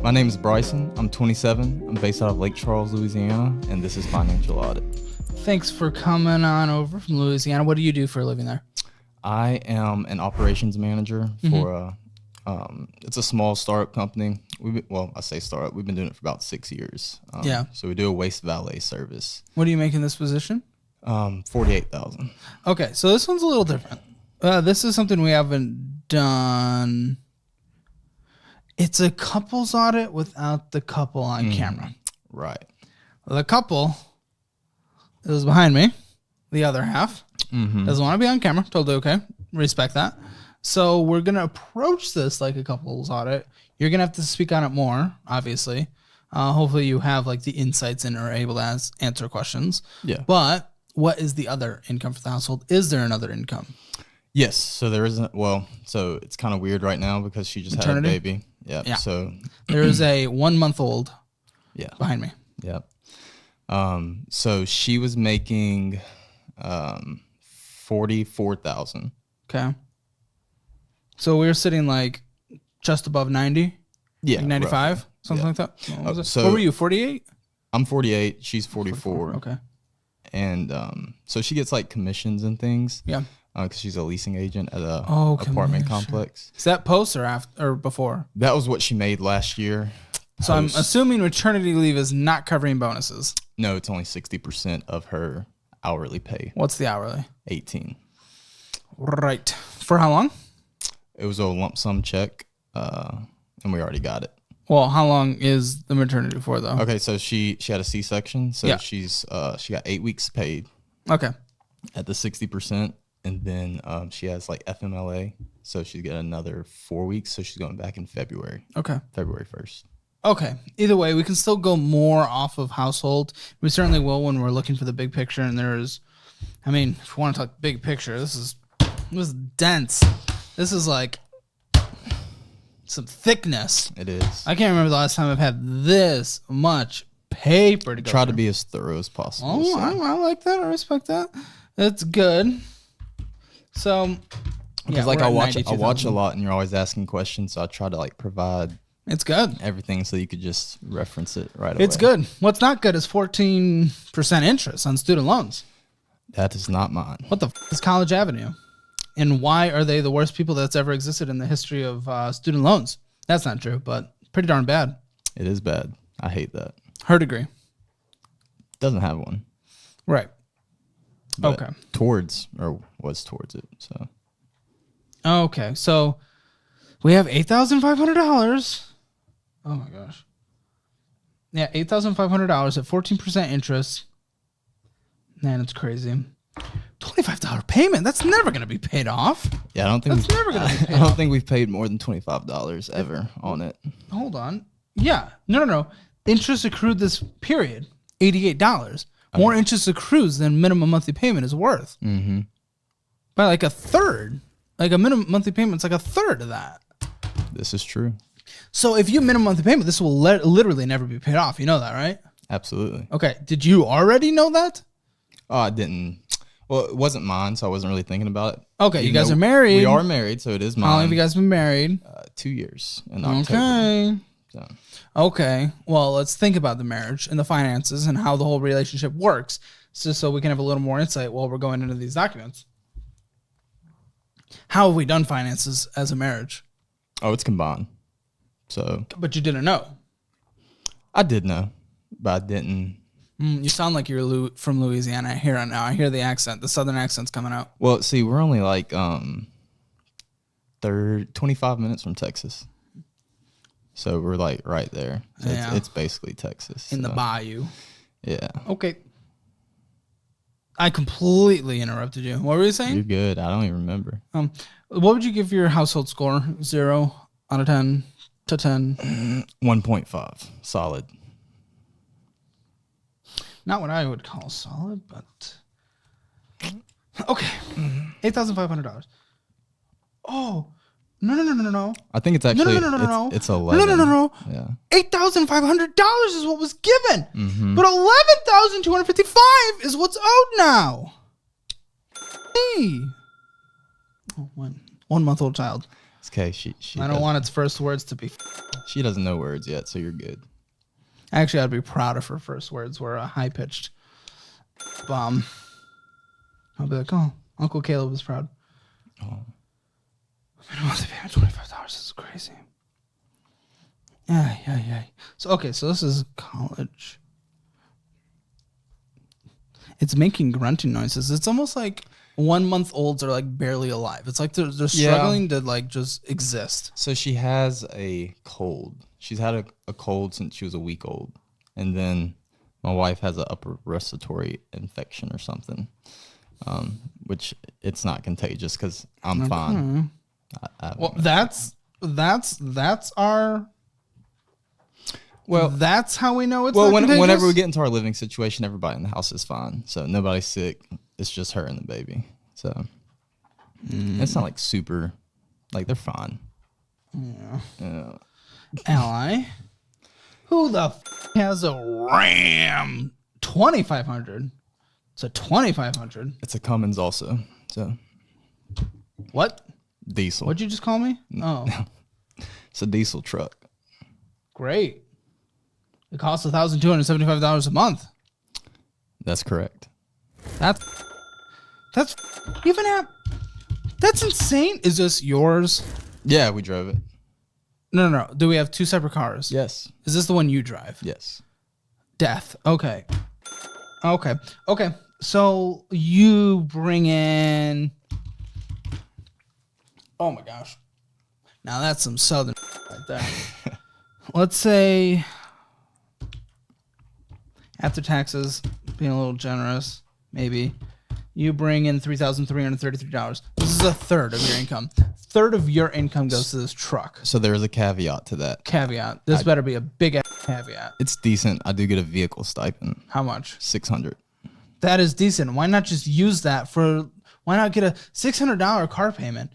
My name is Bryson. I'm 27. I'm based out of Lake Charles, Louisiana, and this is Financial Audit. Thanks for coming on over from Louisiana. What do you do for a living there? I am an operations manager for it's a small startup company. I say startup. We've been doing it for about 6 years. So we do a waste valet service. What do you make in this position? $48,000. Okay, so this one's a little different. This is something we haven't done. It's a couples audit without the couple on camera. Right. The couple is behind me. The other half doesn't want to be on camera. Totally okay. Respect that. So we're going to approach this like a couples audit. You're going to have to speak on it more, obviously. Hopefully you have like the insights and are able to answer questions. Yeah. But what is the other income for the household? Is there another income? Yes. So there isn't. Well, so it's kind of weird right now because she just Maternity? had a baby. Yeah. So there is a 1 month old behind me. Yep. So she was making $44,000. Okay. So we're sitting like just above 90? Yeah. Like 95? Roughly. Something like that? What was it? So what were you, 48? I'm 48. She's 44. Okay. And so she gets like commissions and things. Yeah. Because she's a leasing agent at a commission. apartment complex. Is that post or after or before? That was what she made last year. So I'm assuming maternity leave is not covering bonuses. No, it's only 60% of her hourly pay. What's the hourly? 18. Right. For how long? It was a lump sum check, and we already got it. Well, how long is the maternity for though? Okay, so she had a C-section, so she got 8 weeks paid. Okay. At the 60%, and then she has like FMLA, so she's getting another 4 weeks, so she's going back in February. Okay. February 1st. Okay. Either way, we can still go more off of household. We certainly will when we're looking for the big picture. And if you want to talk big picture, this is dense. This is like some thickness. It is. I can't remember the last time I've had this much paper to go Try through. to be as thorough as possible. Oh, so. I like that. I respect that. That's good. So, because I watch a lot, and you're always asking questions, so I try to like provide. It's good. Everything, so you could just reference it right away. It's good. What's not good is 14% interest on student loans. That is not mine. What the is College Avenue? And why are they the worst people that's ever existed in the history of student loans? That's not true, but pretty darn bad. It is bad. I hate that. Her degree. Doesn't have one. Right. But okay. Was towards it. So. Okay. So we have $8,500. Oh my gosh. Yeah, $8,500 at 14% interest. Man, it's crazy. $25 payment. That's never going to be paid off. Yeah, I don't think that's never going to be paid I don't off. think we've paid more than $25 ever on it. Hold on. Yeah. No. Interest accrued this period, $88. More interest accrues than minimum monthly payment is worth. Mm-hmm. By like a third. Like a minimum monthly payment's like a third of that. This is true. So if you minimum monthly payment, this will literally never be paid off. You know that, right? Absolutely. Okay. Did you already know that? Oh, I didn't. Well, it wasn't mine, so I wasn't really thinking about it. Okay, you guys are married. We are married, so it is mine. How long have you guys been married? 2 years in October. Okay. So. Okay. Well, let's think about the marriage and the finances and how the whole relationship works, so we can have a little more insight while we're going into these documents. How have we done finances as a marriage? Oh, it's combined. So. But you didn't know. I did know, but I didn't. You sound like you're from Louisiana. I hear it now. I hear the accent. The southern accent's coming out. Well, see, we're only like 25 minutes from Texas. So we're like right there. So it's basically Texas. In the bayou. Yeah. Okay. I completely interrupted you. What were you saying? You're good. I don't even remember. What would you give your household score? 0 out of 10 to 10? 1.5. Solid. Not what I would call solid, but okay. $8,500. Oh, no. I think it's actually no. It's 11. No. Yeah. $8,500 is what was given, but $11,255 is what's owed now. Hey, 1 month old child. It's okay. I don't want its first words to be. She doesn't know words yet, so you're good. Actually, I'd be proud if her first words were a high pitched bomb. I'll be like, oh, Uncle Caleb is proud. Oh. I want to pay $25. This is crazy. Yeah. So this is college. It's making grunting noises. It's almost like 1 month olds are like barely alive. It's like they're struggling to like just exist. So she has a cold. She's had a cold since she was a week old. And then my wife has an upper respiratory infection or something, which it's not contagious because I'm fine. Well, that's our... Well, that's how we know it's not contagious? Whenever we get into our living situation, everybody in the house is fine. So nobody's sick. It's just her and the baby. So it's not like super, like they're fine. Yeah. Ally, who the has a Ram 2500? It's a 2500. It's a Cummins also. So what? Diesel. What'd you just call me? Oh, it's a diesel truck. Great. It costs $1,275 a month. That's correct. That's insane. Is this yours? Yeah, we drove it. No. Do we have two separate cars? Yes. Is this the one you drive? Yes. Death. Okay. So you bring in... Oh my gosh. Now that's some southern right there. Let's say after taxes, being a little generous, maybe you bring in $3,333. This is a third of your income. Third of your income goes to this truck. So there is a caveat to that. Caveat. This better be a big ass caveat. It's decent. I do get a vehicle stipend. How much? $600. That is decent. Why not just use that for? Why not get a $600 car payment?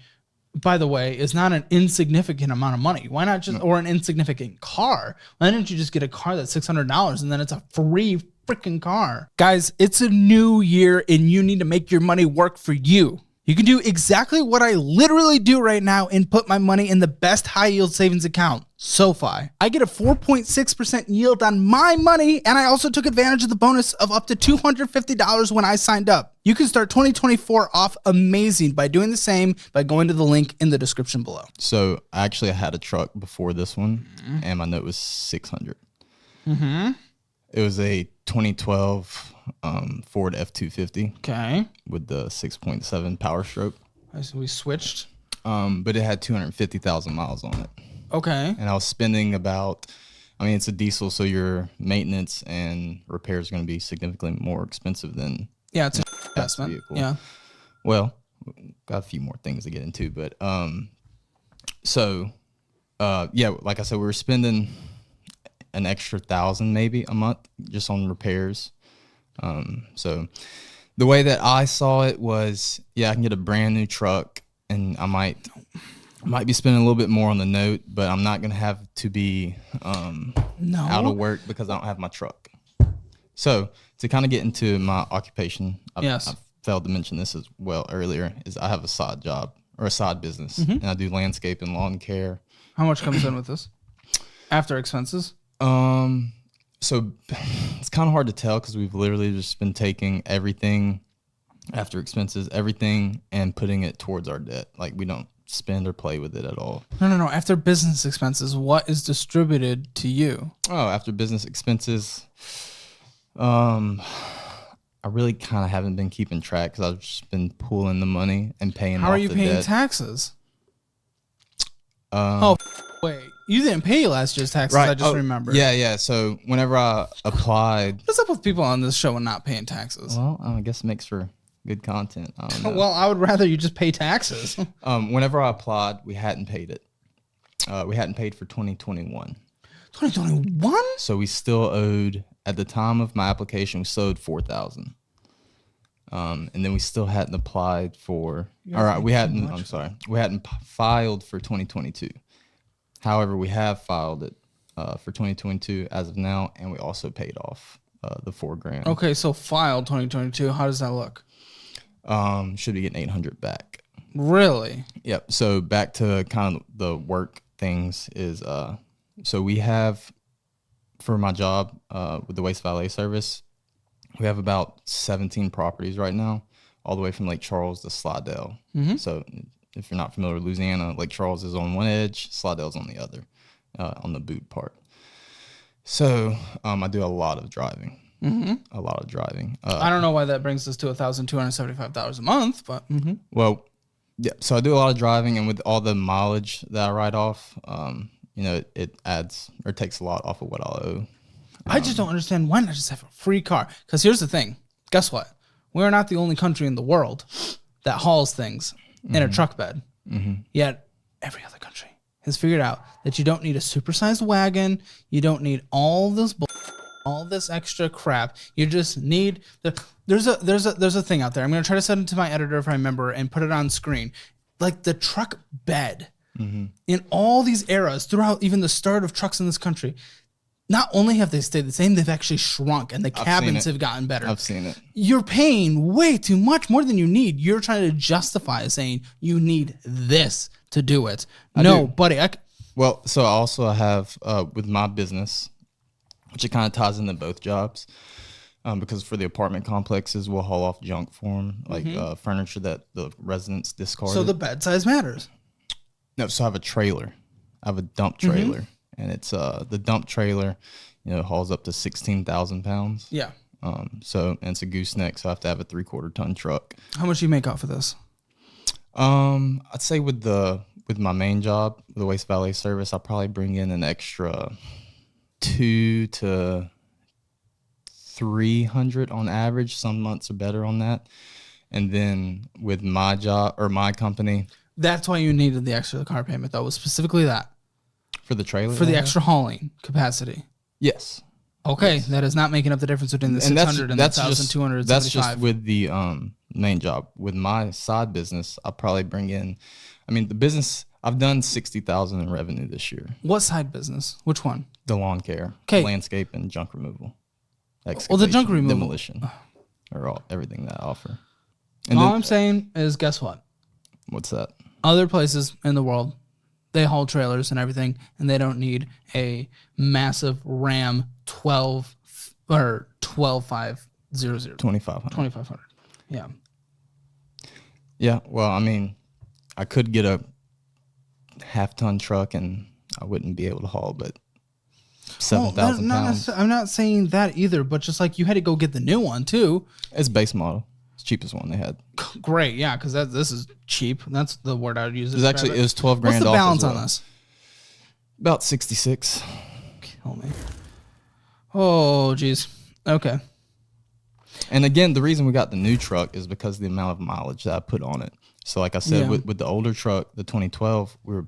By the way, is not an insignificant amount of money. Why not just, or an insignificant car? Why don't you just get a car that's $600 and then it's a free freaking car? Guys, it's a new year and you need to make your money work for you. You can do exactly what I literally do right now and put my money in the best high yield savings account, SoFi. I get a 4.6% yield on my money, and I also took advantage of the bonus of up to $250 when I signed up. You can start 2024 off amazing by doing the same by going to the link in the description below. So actually I had a truck before this one, and my note was $600. Mm-hmm. It was a 2012 Ford F-250. Okay. With the 6.7 Power Stroke. So we switched. But it had 250,000 miles on it. Okay. And I was spending about, it's a diesel, so your maintenance and repairs are going to be significantly more expensive than it's an investment. Vehicle. Yeah. Well, got a few more things to get into, but like I said, we were spending an extra $1,000 maybe a month just on repairs. So the way that I saw it was, I can get a brand new truck, and I might be spending a little bit more on the note, but I'm not going to have to be out of work because I don't have my truck. So to kind of get into my occupation, I failed to mention this as well earlier, is I have a side job or a side business, and I do landscape and lawn care. How much comes in with this after expenses? So it's kind of hard to tell because we've literally just been taking everything after expenses, everything, and putting it towards our debt. Like we don't spend or play with it at all. No. After business expenses, what is distributed to you? Oh, after business expenses, I really kind of haven't been keeping track because I've just been pulling the money and paying. How are you paying taxes? Wait. You didn't pay last year's taxes, right. I just remembered. Yeah. So whenever I applied... What's up with people on this show and not paying taxes? Well, I guess it makes for good content. I don't know. Well, I would rather you just pay taxes. Whenever I applied, we hadn't paid it. We hadn't paid for 2021. 2021? So we still owed, at the time of my application, we still owed $4,000. And then we still hadn't applied for... we hadn't filed for 2022. However, we have filed it for 2022 as of now, and we also paid off the $4,000. Okay, so filed 2022. How does that look? Should be getting $800 back. Really? Yep. So back to kind of the work things is, so we have, for my job with the waste valet service, we have about 17 properties right now, all the way from Lake Charles to Slidell. So if you're not familiar with Louisiana, Lake Charles is on one edge, Slidell's on the other, on the boot part. So I do a lot of driving. A lot of driving. I don't know why that brings us to $1,275 a month, but well, yeah. So I do a lot of driving, and with all the mileage that I write off, you know, it adds or takes a lot off of what I'll owe. I just don't understand why not just have a free car. Because here's the thing. Guess what? We're not the only country in the world that hauls things in a truck bed. Yet every other country has figured out that you don't need a supersized wagon. You don't need all this extra crap. You just need there's a thing out there. I'm gonna try to send it to my editor if I remember and put it on screen. Like the truck bed in all these eras throughout even the start of trucks in this country. Not only have they stayed the same, they've actually shrunk and the cabins have gotten better. I've seen it. You're paying way too much, more than you need. You're trying to justify saying you need this to do it. No, buddy. Well, so I also have with my business, which it kind of ties into both jobs, because for the apartment complexes, we'll haul off junk for them, like furniture that the residents discarded. So the bed size matters. No, so I have a trailer. I have a dump trailer, and it's the dump trailer, you know, hauls up to 16,000 pounds. Yeah. So and it's a gooseneck, so I have to have a 3/4 ton truck. How much do you make off of this? I'd say with my main job, the waste valet service, I'll probably bring in an extra 200 to 300 on average. Some months are better on that. And then with my job or my company, that's why you needed the extra car payment, though, was specifically that for the trailer, for the extra hauling capacity. Yes. Okay, yes. That is not making up the difference between the 600 and the 1,275. That's just with the main job. With my side business, I'll probably bring in. I mean, the business, I've done 60,000 in revenue this year. What side business? Which one? The lawn care, landscape, and junk removal. Well, the junk removal, demolition, or everything that I offer. And all I'm saying is, guess what? What's that? Other places in the world, they haul trailers and everything, and they don't need a massive Ram 12500. 2500. Yeah. Yeah. Well, I mean, I could get a half-ton truck, and I wouldn't be able to haul, but 7,000 pounds. I'm not saying that either, but just like you had to go get the new one too. It's base model. It's the cheapest one they had. Great, yeah, because this is cheap. That's the word I would use. It was 12 grand. What's the balance on this? About 66. Kill me. Oh, geez. Okay. And again, the reason we got the new truck is because of the amount of mileage that I put on it. So like I said, with the older truck, the 2012, we were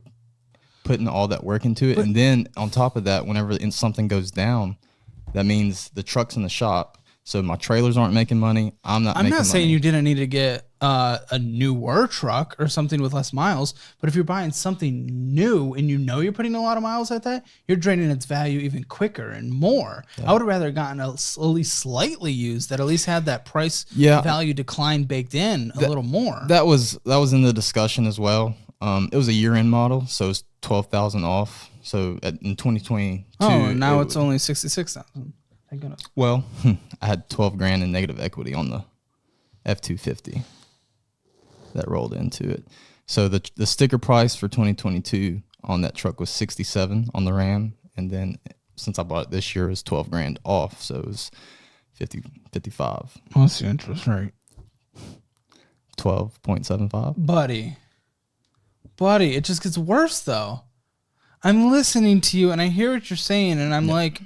putting all that work into it. And then on top of that, whenever something goes down, that means the truck's in the shop. So my trailers aren't making money. I'm not saying you didn't need to get a newer truck or something with less miles, but if you're buying something new and you know you're putting a lot of miles at that, you're draining its value even quicker and more. Yeah. I would have rather gotten at least slightly used that at least had that price value decline baked in a little more. That was in the discussion as well. It was a year-end model, so it's 12,000 off. So in 2022, now it's only 66,000. Thank goodness. Well, I had 12 grand in negative equity on the F-250 that rolled into it. So the sticker price for 2022 on that truck was 67 on the Ram, and then since I bought it this year, it was 12 grand off, so it was 55. What's the interest rate? 12.75. Buddy, it just gets worse though. I'm listening to you and I hear what you're saying, and I'm like,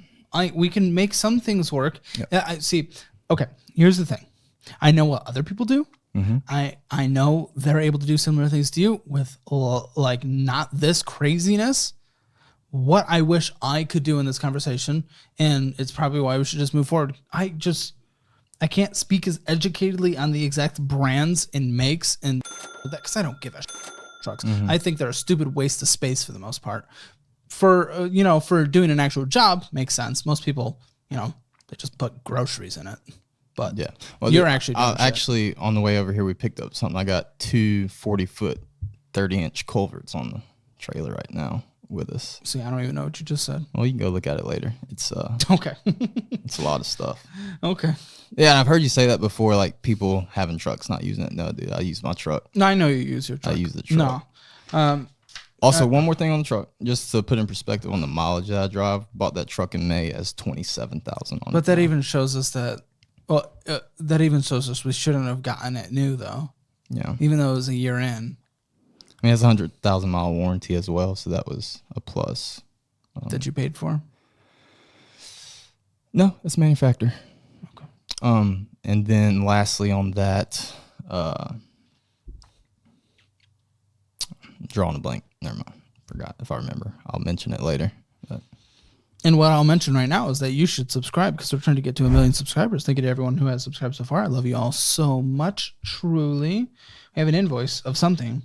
we can make some things work. I see. Okay, here's the thing. I know what other people do. I know they're able to do similar things to you with like not this craziness. What I wish I could do in this conversation, and it's probably why we should just move forward. I can't speak as educatedly on the exact brands and makes and that because I don't give a shit. Trucks. I think they're a stupid waste of space for the most part. For for doing an actual job makes sense. Most people, they just put groceries in it. But Yeah. you're actually doing shit. actually, on the way over here, we picked up something. I got two 40-foot, 30-inch culverts on the trailer right now with us. See, I don't even know what you just said. Well, you can go look at it later. It's Okay. it's a lot of stuff. Okay. Yeah, and I've heard you say that before, like people having trucks not using it. No, dude, I use my truck. No, I know you use your truck. I use the truck. No. Also, one more thing on the truck, just to put in perspective on the mileage that I drive. Bought that truck in May as 27,000 on it. But that even shows us that. Well, that even shows us we shouldn't have gotten it new though. Yeah. Even though it was a year in. I mean, it has a 100,000-mile warranty as well, so that was a plus. That you paid for? No, it's manufacturer. Okay. And then lastly on that, drawing a blank. Never mind. Forgot. If I remember, I'll mention it later. But. And what I'll mention right now is that you should subscribe because we're trying to get to 1 million subscribers. Thank you to everyone who has subscribed so far. I love you all so much. Truly. I have an invoice of something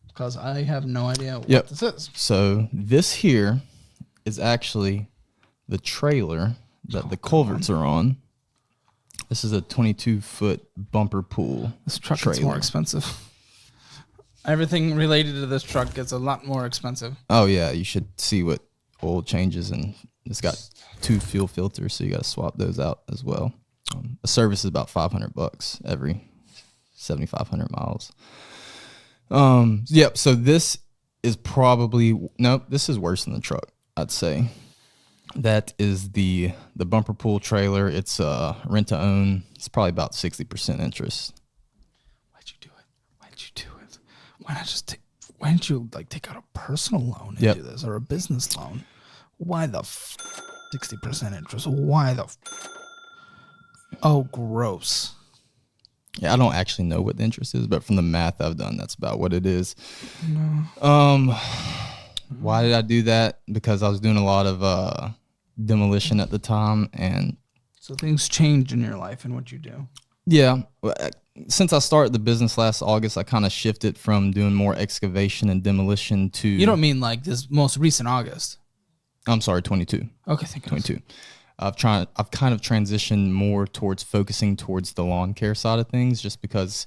because I have no idea what this is. So this here is actually the trailer that the culverts are on. This is a 22-foot bumper pool. This truck trailer. is more expensive. Everything related to this truck gets a lot more expensive. Oh yeah, you should see what oil changes, and it's got 2 fuel filters, so you got to swap those out as well. A service is about $500 every 7,500 miles. Yep. So this is probably this is worse than the truck, I'd say. That is the bumper pool trailer. It's rent to own. It's probably about 60% interest. Why'd you do it? Why not just why didn't you take out a personal loan and do this, or a business loan? Why the 60% interest? Why the Oh, gross. Yeah, I don't actually know what the interest is, but from the math I've done, that's about what it is. No. Why did I do that? Because I was doing a lot of demolition at the time, and so things change in your life and what you do. Yeah. Since I started the business last August, I kind of shifted from doing more excavation and demolition to... You don't mean like this most recent August? I'm sorry, 22. Okay, thank you. 22. I've kind of transitioned more towards focusing towards the lawn care side of things, just because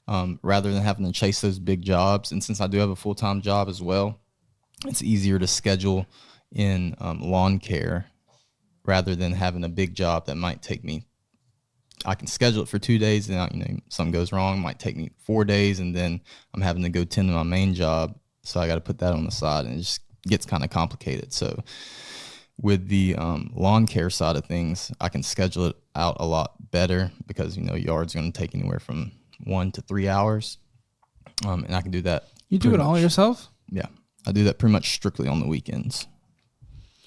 rather than having to chase those big jobs, and since I do have a full-time job as well, it's easier to schedule in lawn care rather than having a big job that might take me. I can schedule it for 2 days, and something goes wrong, it might take me 4 days, and then I'm having to go tend to my main job, so I got to put that on the side, and it just gets kind of complicated. So with the lawn care side of things, I can schedule it out a lot better because yard's going to take anywhere from 1 to 3 hours, and I can do that. You do it all yourself? Yeah, I do that pretty much strictly on the weekends.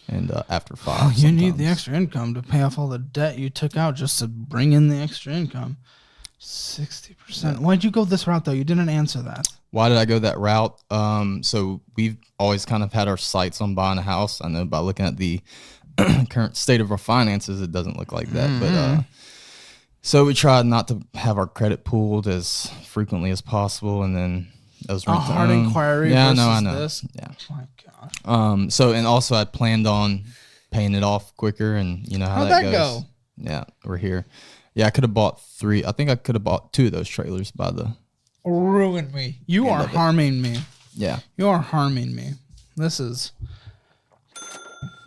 And after 5. Oh, you need the extra income to pay off all the debt you took out just to bring in the extra income. 60%. Yeah. Why'd you go this route, though? You didn't answer that. Why did I go that route? So we've always kind of had our sights on buying a house. I know by looking at the current state of our finances, it doesn't look like that. Mm-hmm. But so we tried not to have our credit pulled as frequently as possible, and then that was a hard inquiry. Yeah, versus I know. This? Yeah. Oh my gosh. So and also I planned on paying it off quicker, and you know how How'd that goes. Go? Yeah, we're here. Yeah, I could have bought 3. I think I could have bought 2 of those trailers by the. Ruined me. You are harming me. Yeah. You are harming me. This is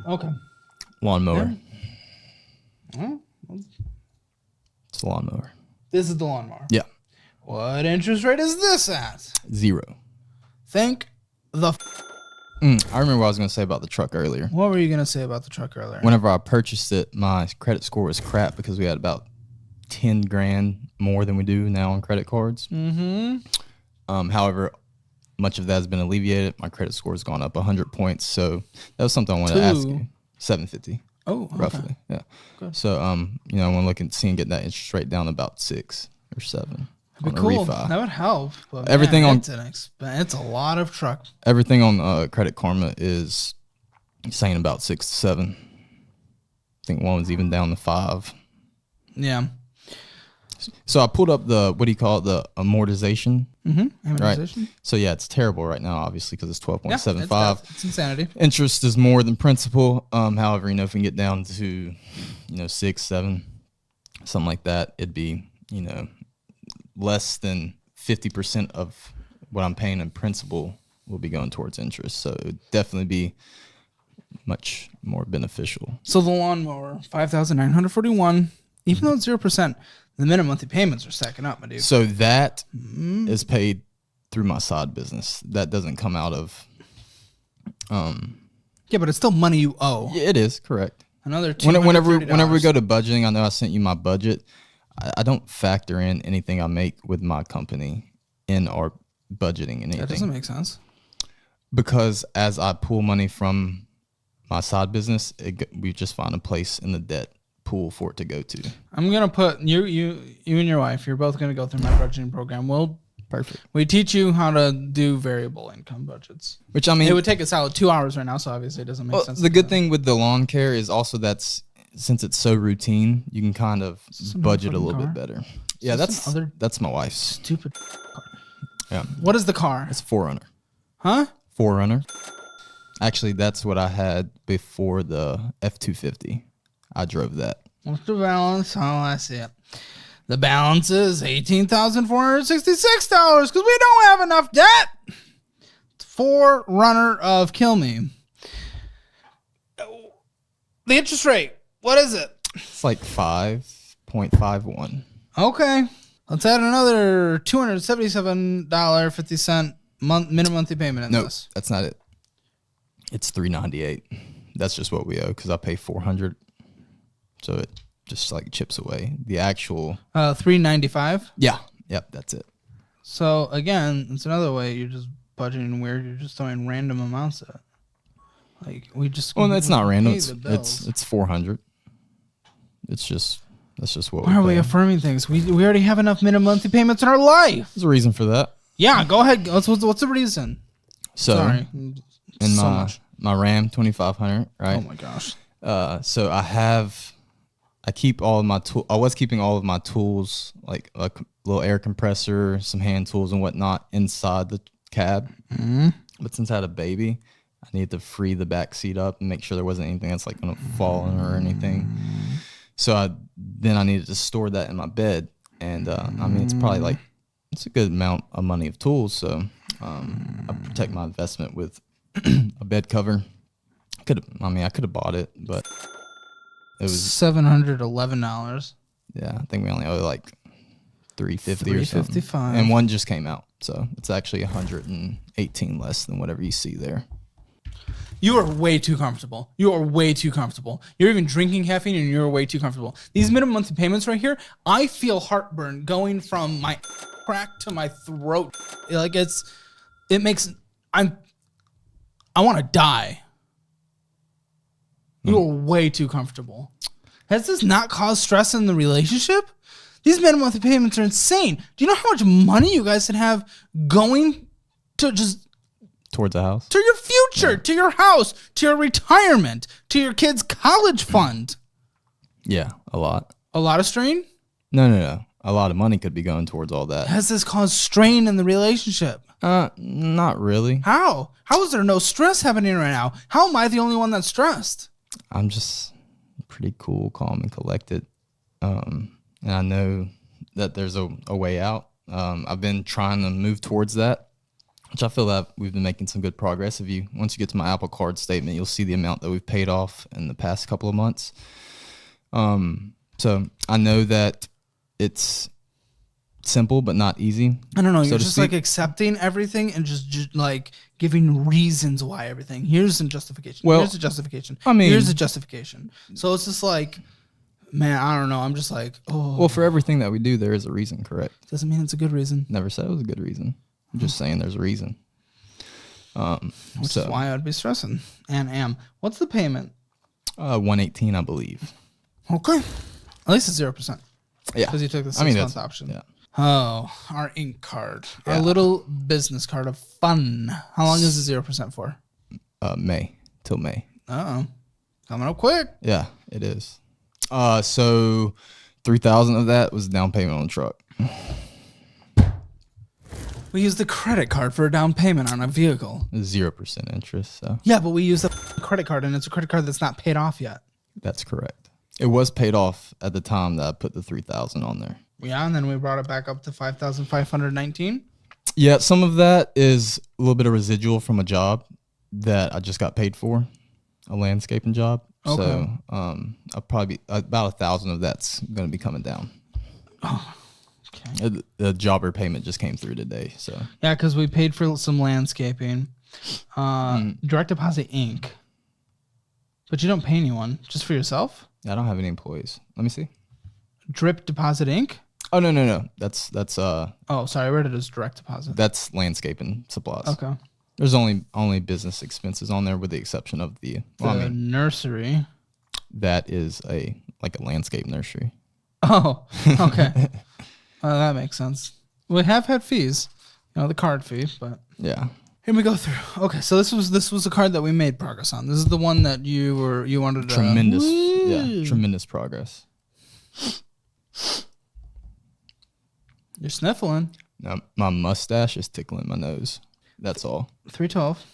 okay. Lawnmower. Yeah. It's a lawnmower. This is the lawnmower. Yeah. What interest rate is this at? 0. Thank the. I remember what I was going to say about the truck earlier. What were you going to say about the truck earlier? Whenever I purchased it, my credit score was crap because we had about 10 grand more than we do now on credit cards. Mm-hmm. However, much of that has been alleviated. My credit score has gone up 100 points. So that was something I wanted to ask you. 750. Oh, okay. Roughly. Yeah. Good. So, I want to look and see and get that interest rate down to about 6 or 7. That'd be cool. That would help. But everything man, it's a lot of truck. Everything on Credit Karma is saying about 6 to 7. I think one was even down to 5. Yeah. So I pulled up the the amortization. Mm-hmm. Amortization. Right. So yeah, it's terrible right now, obviously, because it's 12.75. Yeah, it's insanity. Interest is more than principal. However, if we can get down to 6, 7, something like that, it'd be, less than 50% of what I'm paying in principal will be going towards interest. So it would definitely be much more beneficial. So the lawnmower, $5,941, even though it's 0%, the minimum monthly payments are stacking up, my dude. So that is paid through my side business. That doesn't come out of. Yeah, but it's still money you owe. Yeah, it is correct. Another $230. Whenever we go to budgeting, I know I sent you my budget. I don't factor in anything I make with my company in our budgeting and anything. That doesn't make sense. Because as I pull money from my side business, we just find a place in the debt pool for it to go to. I'm gonna put you and your wife. You're both gonna go through my budgeting program. Perfect. We teach you how to do variable income budgets. Which I mean, it would take us out 2 hours right now, so obviously it doesn't make sense. The good thing with the lawn care is also since it's so routine, you can kind of budget a little bit better. Yeah, that's my wife's stupid. Yeah. What is the car? It's a 4Runner. Huh? 4Runner. Actually, that's what I had before the F-250. I drove that. What's the balance? Oh, I see it. The balance is $18,466 because we don't have enough debt. It's 4Runner of Kill Me. The interest rate, what is it? It's like 5.51. Okay. Let's add another $277.50 minimum monthly payment in this. That's not it. It's $398. That's just what we owe because I pay $400. So it just like chips away. The actual $395. Yeah. Yep. That's it. So again, it's another way you're just budgeting weird. You're just throwing random amounts at it. Like we just. Well, that's not random. It's 400. That's just what. Why are we affirming things? We already have enough minimum monthly payments in our life. There's a reason for that. Yeah, go ahead. What's the reason? So, sorry. In my Ram 2500, right? Oh my gosh. So I keep all of my tool. I was keeping all of my tools, like a little air compressor, some hand tools and whatnot, inside the cab. Mm-hmm. But since I had a baby, I needed to free the back seat up and make sure there wasn't anything that's like going to fall in or anything. So I needed to store that in my bed, and I mean it's probably it's a good amount of money of tools. So I protect my investment with a bed cover. I could have bought it, but it was $711. Yeah, I think we only owe like $350 or something. $355. And one just came out, so it's actually $118 less than whatever you see there. You are way too comfortable. You are way too comfortable. You're even drinking caffeine and you're way too comfortable. These minimum monthly payments right here, I feel heartburn going from my crack to my throat. Like I want to die. You are way too comfortable. Has this not caused stress in the relationship? These minimum monthly payments are insane. Do you know how much money you guys can have going to just towards a house? To your future, to your house, to your retirement, to your kid's college fund. Yeah, a lot. A lot of strain? No. A lot of money could be going towards all that. Has this caused strain in the relationship? Not really. How? How is there no stress happening right now? How am I the only one that's stressed? I'm just pretty cool, calm, and collected. And I know that there's a way out. I've been trying to move towards that, which I feel that we've been making some good progress. Once you get to my Apple Card statement, you'll see the amount that we've paid off in the past couple of months. So I know that it's simple but not easy. I don't know. You're just like accepting everything and just like giving reasons why everything. Here's a justification. Well, here's a justification. I mean, here's a justification. So it's just like, man, I don't know. I'm just like, oh. Well, for everything that we do, there is a reason, correct? Doesn't mean it's a good reason. Never said it was a good reason. I'm just saying there's a reason. Which is why I'd be stressing and am. What's the payment? 118, I believe. Okay. At least it's 0%. Yeah. Because you took the 6-month option. Yeah. Oh, our ink card. Yeah. Our little business card of fun. How long is the 0% for? May. Till May. Uh-oh. Coming up quick. Yeah, it is. So $3,000 of that was down payment on the truck. We use the credit card for a down payment on a vehicle. 0% interest. So yeah, but we use a credit card, and it's a credit card that's not paid off yet. That's correct. It was paid off at the time that I put the 3,000 on there. Yeah, and then we brought it back up to 5,519. Yeah, some of that is a little bit of residual from a job that I just got paid for, a landscaping job. Okay. So I'll probably be about 1,000 of that's going to be coming down. Oh, okay. The jobber payment just came through today. So yeah, because we paid for some landscaping, direct deposit Inc. But you don't pay anyone, just for yourself. I don't have any employees. Let me see. Drip deposit Inc. Oh no. That's Oh, sorry, I read it as direct deposit. That's landscaping supplies. Okay. There's only business expenses on there with the exception of the nursery. That is like a landscape nursery. Oh, okay. That makes sense. We have had fees, the card fee, but yeah. Here we go through. Okay, so this was a card that we made progress on. This is the one that you wanted to tremendous progress. You're sniffling. Now, my mustache is tickling my nose. That's all. 312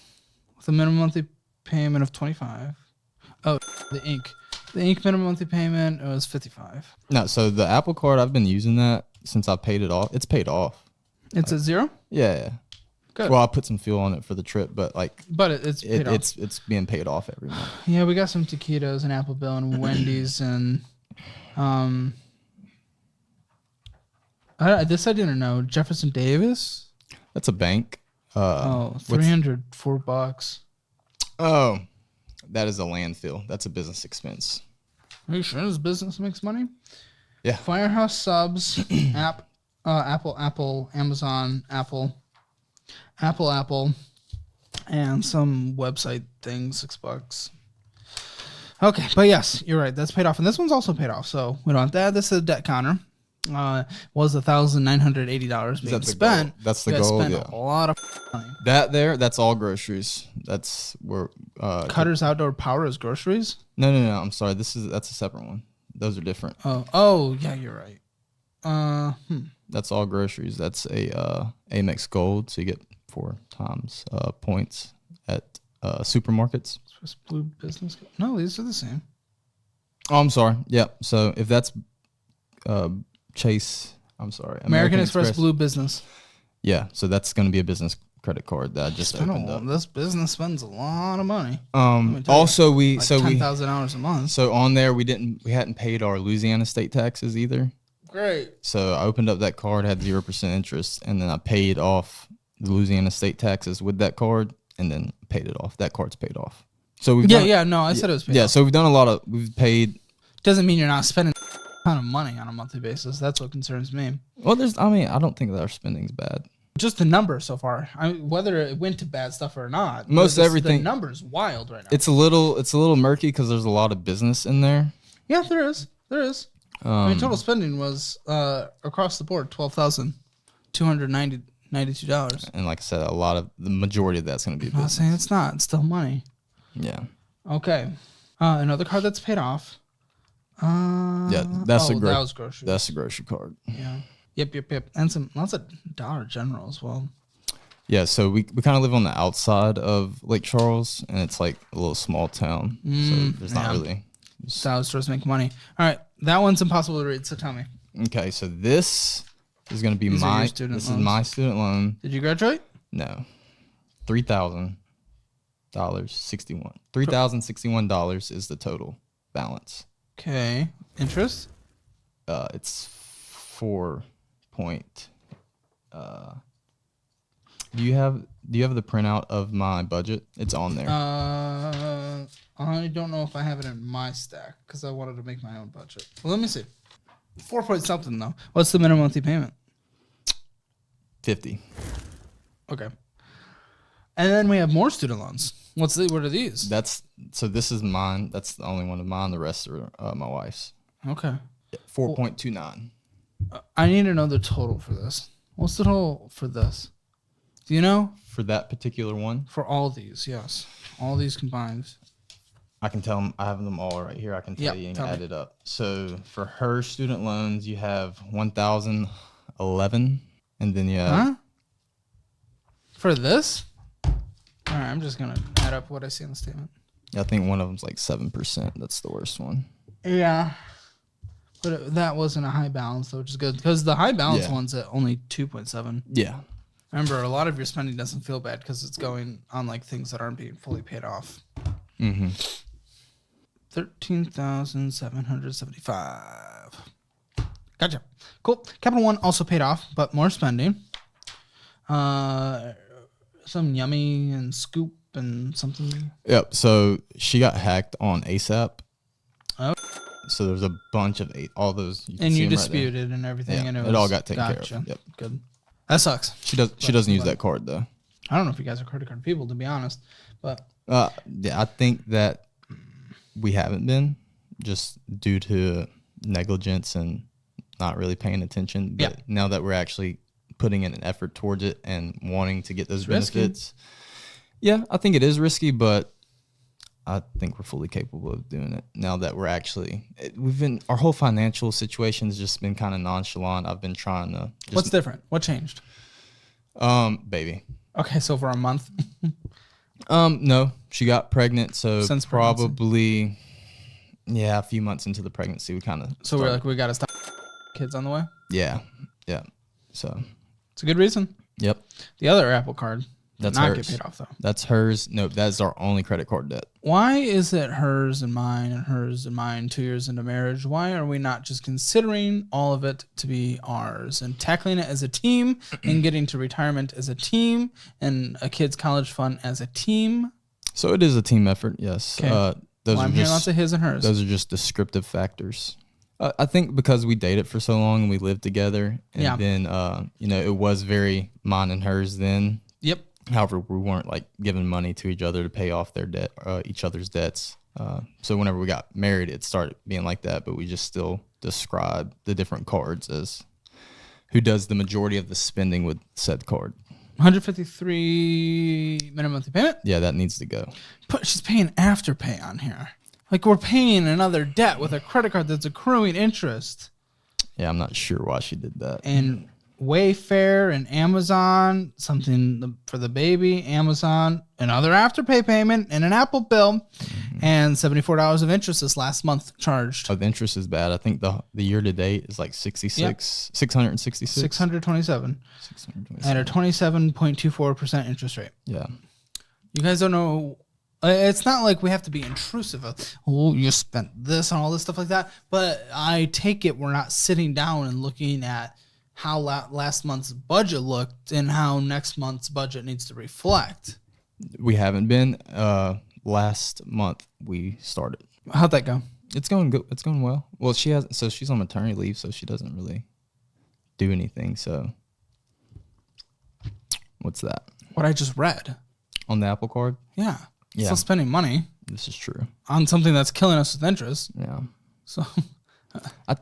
with a minimum monthly payment of 25. Oh, the ink minimum monthly payment was 55. No, so the Apple Card, I've been using that since I paid it off. It's paid off. It's at zero? Yeah. Good. Well, I put some fuel on it for the trip, but it's paid off. It's being paid off every month. Yeah, we got some taquitos and Appleville and Wendy's and this I didn't know. Jefferson Davis. That's a bank. $304. Oh, that is a landfill. That's a business expense. Are you sure this business makes money? Yeah. Firehouse subs, Apple, Amazon, Apple, and some website thing, $6. Okay, but yes, you're right. That's paid off, and this one's also paid off. So we don't have to add this to the debt counter. Was $1,980 being spent? That's the goal. Spent a lot of money. That's all groceries. That's where Cutter's Outdoor Power is groceries. No. I'm sorry. That's a separate one. Those are different. Oh, yeah, you're right. That's all groceries. That's a Amex Gold, so you get 4 times points at supermarkets. Swiss Blue Business. No, these are the same. Oh, I'm sorry. Yeah. So if that's Chase, I'm sorry, American Express Blue Business. Yeah, so that's going to be a business credit card that I just opened up. This business spends a lot of money. Also, we $10,000 a month. So on there, we hadn't paid our Louisiana state taxes either. Great. So I opened up that card, had 0% interest, and then I paid off the Louisiana state taxes with that card, and then paid it off. That card's paid off. So I said it was paid off. So we've paid. Doesn't mean you're not spending a ton of money on a monthly basis. That's what concerns me. Well, I don't think that our spending's bad. Just the number so far. Whether it went to bad stuff or not. Everything. The number's wild right now. It's a little murky because there's a lot of business in there. Yeah, there is. Total spending was across the board $12,292. And like I said, the majority of that's going to be business. I'm not saying it's not. It's still money. Yeah. Okay. Another card that's paid off. That was groceries. That's a grocery card. Yeah. Yep. And lots of Dollar General as well. Yeah, so we kind of live on the outside of Lake Charles, and it's like a little small town. So there's not really. Dollar stores make money. All right, that one's impossible to read, so tell me. Okay, so this is going to be my student loan. Did you graduate? No. $3,000.61. $3,061 is the total balance. Okay. Interest? It's 4 point. Do you have the printout of my budget? It's on there. I don't know if I have it in my stack because I wanted to make my own budget. Well, let me see. 4 point something though. What's the minimum monthly payment? $50. Okay. And then we have more student loans. What are these? This is mine. That's the only one of mine. The rest are my wife's. Okay. 4.29. I need to know the total for this. What's the total for this? Do you know? For that particular one? For all these, yes. All these combined. I can tell them. I have them all right here. I can tell you and add it up. So for her student loans, you have 1,011, and then you have. Huh? For this? All right, I'm just gonna add up what I see in the statement. I think one of them's like 7%. That's the worst one. Yeah. But that wasn't a high balance, though, which is good. Because the high balance one's at only 2.7. Yeah. Remember, a lot of your spending doesn't feel bad because it's going on like things that aren't being fully paid off. Mm-hmm. 13,775. Gotcha. Cool. Capital One also paid off, but more spending. Some Yummy and Scoop and something. Yep. So she got hacked on ASAP. Oh. So there's a bunch of all those. And you disputed and everything. Yeah, And it all got taken care of. Yep. Good. That sucks. She doesn't use that card though. I don't know if you guys are credit card people, to be honest, but yeah, I think that we haven't been just due to negligence and not really paying attention. But now that we're actually putting in an effort towards it and wanting to get those benefits, yeah, I think it is risky, but I think we're fully capable of doing it now that we're actually, our whole financial situation has just been kind of nonchalant. I've been trying to. What's different? What changed? Baby. Okay, so for a month. No, she got pregnant, so Since probably, a few months into the pregnancy, we kind of. So we're like, we got to stop kids on the way? Yeah. So. It's a good reason. Yep. The other Apple card did not get paid off, though. That's hers. No, that's our only credit card debt. Why is it hers and mine 2 years into marriage? Why are we not just considering all of it to be ours and tackling it as a team and getting to retirement as a team and a kid's college fund as a team? So it is a team effort, yes. Okay. I'm hearing lots of his and hers. Those are just descriptive factors. I think because we dated for so long and we lived together, and then it was very mine and hers then. Yep. However, we weren't like giving money to each other to pay off their debt, each other's debts. So whenever we got married, it started being like that. But we just still describe the different cards as who does the majority of the spending with said card. $153 minimum monthly payment. Yeah, that needs to go. But she's paying afterpay on here. Like we're paying another debt with a credit card that's accruing interest. Yeah, I'm not sure why she did that. And Wayfair and Amazon, something for the baby, Amazon, another afterpay payment, and an Apple bill, and $74 of interest this last month charged. Oh, the interest is bad. I think the year to date is like 666. 627. At a 27.24% interest rate. Yeah. You guys don't know. It's not like we have to be intrusive. Oh, you spent this and all this stuff like that. But I take it we're not sitting down and looking at how last month's budget looked and how next month's budget needs to reflect. We haven't been. Last month we started. How'd that go? It's going good. It's going well. Well, she's on maternity leave, so she doesn't really do anything. So what's that? What I just read. On the Apple card? Yeah. Still spending money. This is true. On something that's killing us with interest. Yeah. So I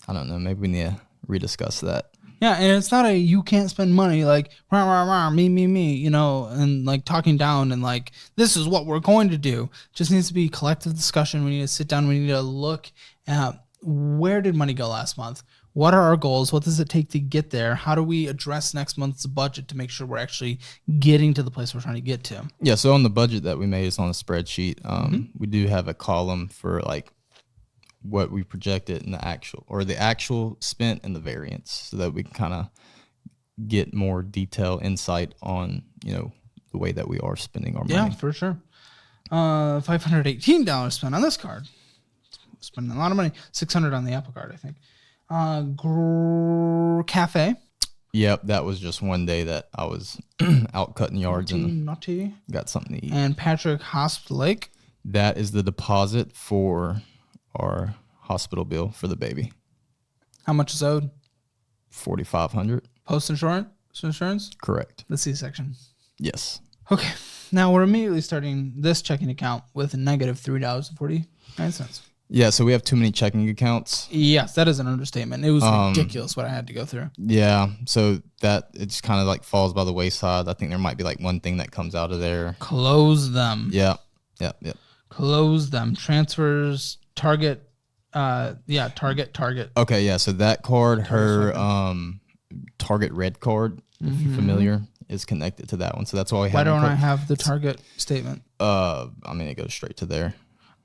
don't know. Maybe we need to rediscuss that. Yeah, and it's not you can't spend money like rah, rah, rah, me, and like talking down and like this is what we're going to do. Just needs to be collective discussion. We need to sit down. We need to look at where did money go last month? What are our goals? What does it take to get there? How do we address next month's budget to make sure we're actually getting to the place we're trying to get to? Yeah, so on the budget that we made is on a spreadsheet. We do have a column for like what we projected in the actual spent and the variance so that we can kind of get more detailed insight on, the way that we are spending our money. Yeah, for sure. $518 spent on this card. Spending a lot of money. $600 on the Apple card, I think. Cafe. Yep, that was just one day that I was out cutting yards and got something to eat. And Patrick Hospital Lake. That is the deposit for our hospital bill for the baby. How much is owed? $4,500. Post insurance? Correct. The C-section. Yes. Okay. Now we're immediately starting this checking account with negative $3.49. Yeah, so we have too many checking accounts. Yes, that is an understatement. It was ridiculous what I had to go through. Yeah, so that it just kind of like falls by the wayside. I think there might be like one thing that comes out of there. Close them. Yeah. Close them. Transfers, Target. Target. Okay, yeah, so that card, her Target Red card, if you're familiar, is connected to that one. So that's why we have. Why don't I have the Target statement? It goes straight to there.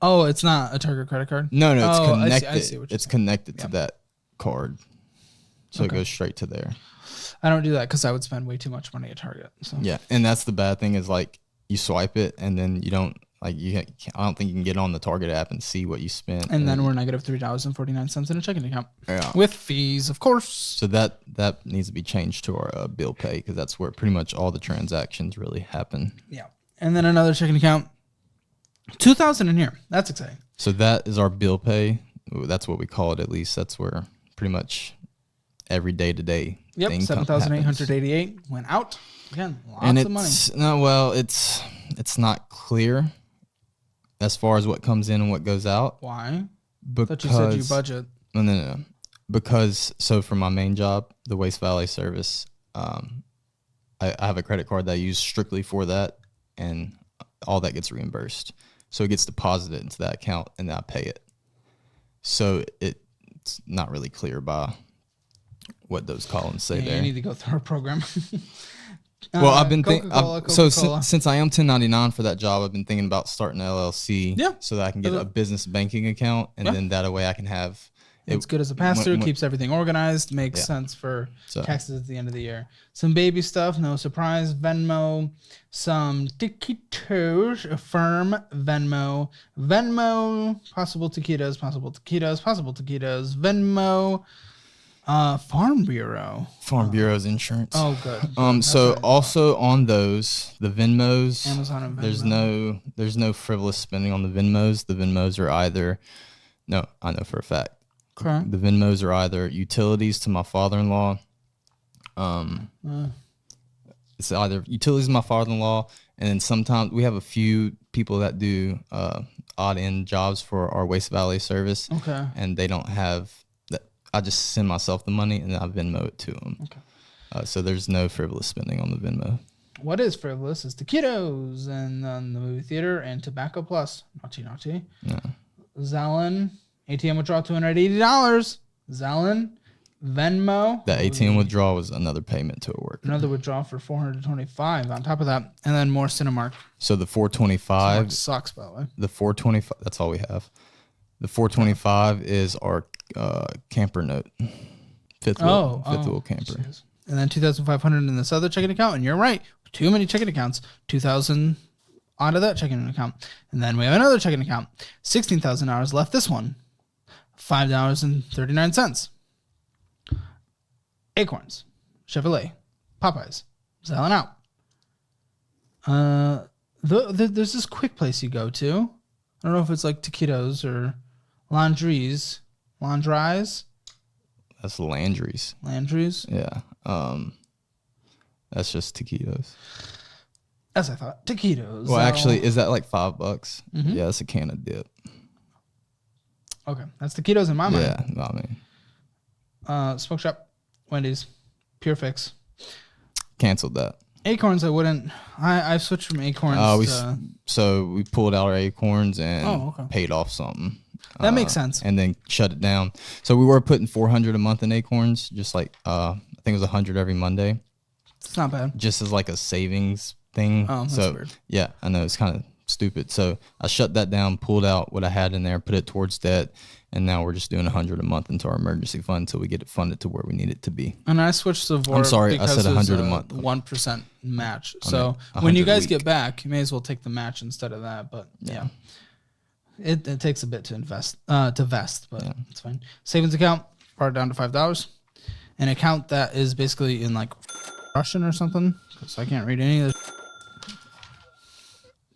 Oh, it's not a Target credit card? No, it's Oh, connected. I see what you're It's saying. connected to that card. So Okay. it goes straight to there. I don't do that because I would spend way too much money at Target. So Yeah. And that's the bad thing is like you swipe it and then you don't like I don't think you can get on the Target app and see what you spent. And then we're negative $3.49 in a checking account. Yeah. With fees, of course. So that needs to be changed to our bill pay because that's where pretty much all the transactions really happen. Yeah. And then another checking account. $2,000 in here. That's exciting. So that is our bill pay. That's what we call it at least. That's where pretty much every day-to-day Yep, thing 7,888 went out. Again, lots and of money. It's not clear as far as what comes in and what goes out. Why? Because Thought you said you budget. No. Because so for my main job, the Waste Valley service, I have a credit card that I use strictly for that, and all that gets reimbursed. So it gets deposited into that account, and then I pay it. So it's not really clear by what those columns say there. You need to go through our program. Well, I've been thinking. So Coca-Cola. since I am 1099 for that job, I've been thinking about starting an LLC. Yeah. So that I can get a business banking account, and then that way I can have. It's good as a pass-through, keeps everything organized, makes sense for taxes at the end of the year. Some baby stuff, no surprise. Venmo, some taquitos, Affirm, Venmo, possible taquitos, Venmo, Farm Bureau. Farm Bureau's insurance. Oh, good. So also on those, the Venmos, Amazon and Venmo. there's no frivolous spending on the Venmos. The Venmos are either, no, I know for a fact. Okay. The Venmos are either utilities to my father-in-law. It's either utilities to my father-in-law, and then sometimes we have a few people that do odd end jobs for our Waste Valley service. Okay. And they don't have that. I just send myself the money and then I Venmo it to them. Okay. So there's no frivolous spending on the Venmo. What is frivolous is taquitos and then the movie theater and Tobacco Plus. Naughty. Yeah. Zellen. ATM withdrawal $280. Zellen, Venmo. That ATM withdrawal was another payment to a worker. Another withdrawal for $425 on top of that, and then more Cinemark. So the 425 Cinemark sucks, by the way. The 425. That's all we have. The 425 is our camper note. Fifth wheel camper. Geez. And then $2,500 in this other checking account, and you're right, too many checking accounts. $2,000 out of that checking account, and then we have another checking account. $16,000 left. This one. $5.39. Acorns, Chevrolet, Popeyes, selling out. There's this quick place you go to. I don't know if it's like taquitos or Landry's. That's Landry's. Yeah. That's just taquitos. As I thought, taquitos. Well, actually, is that like $5? Mm-hmm. Yeah, that's a can of dip. Okay, that's taquitos in my mind. Yeah, I mean, Smoke Shop, Wendy's, Pure Fix. Canceled that. Acorns, I wouldn't. I've switched from Acorns. So we pulled out our Acorns and okay. paid off something. That makes sense. And then shut it down. So we were putting $400 a month in Acorns, just like I think it was $100 every Monday. It's not bad. Just as like a savings thing. Oh, that's so weird. Yeah, I know it's kind of stupid. So I shut that down, pulled out what I had in there, put it towards debt, and now we're just doing $100 a month into our emergency fund until we get it funded to where we need it to be. And I switched to Vor. I'm sorry, I said $100 a month. 1% match. So when you guys get back, you may as well take the match instead of that. But yeah. It takes a bit to vest, but it's fine. Savings account, part down to $5. An account that is basically in like Russian or something, because I can't read any of this.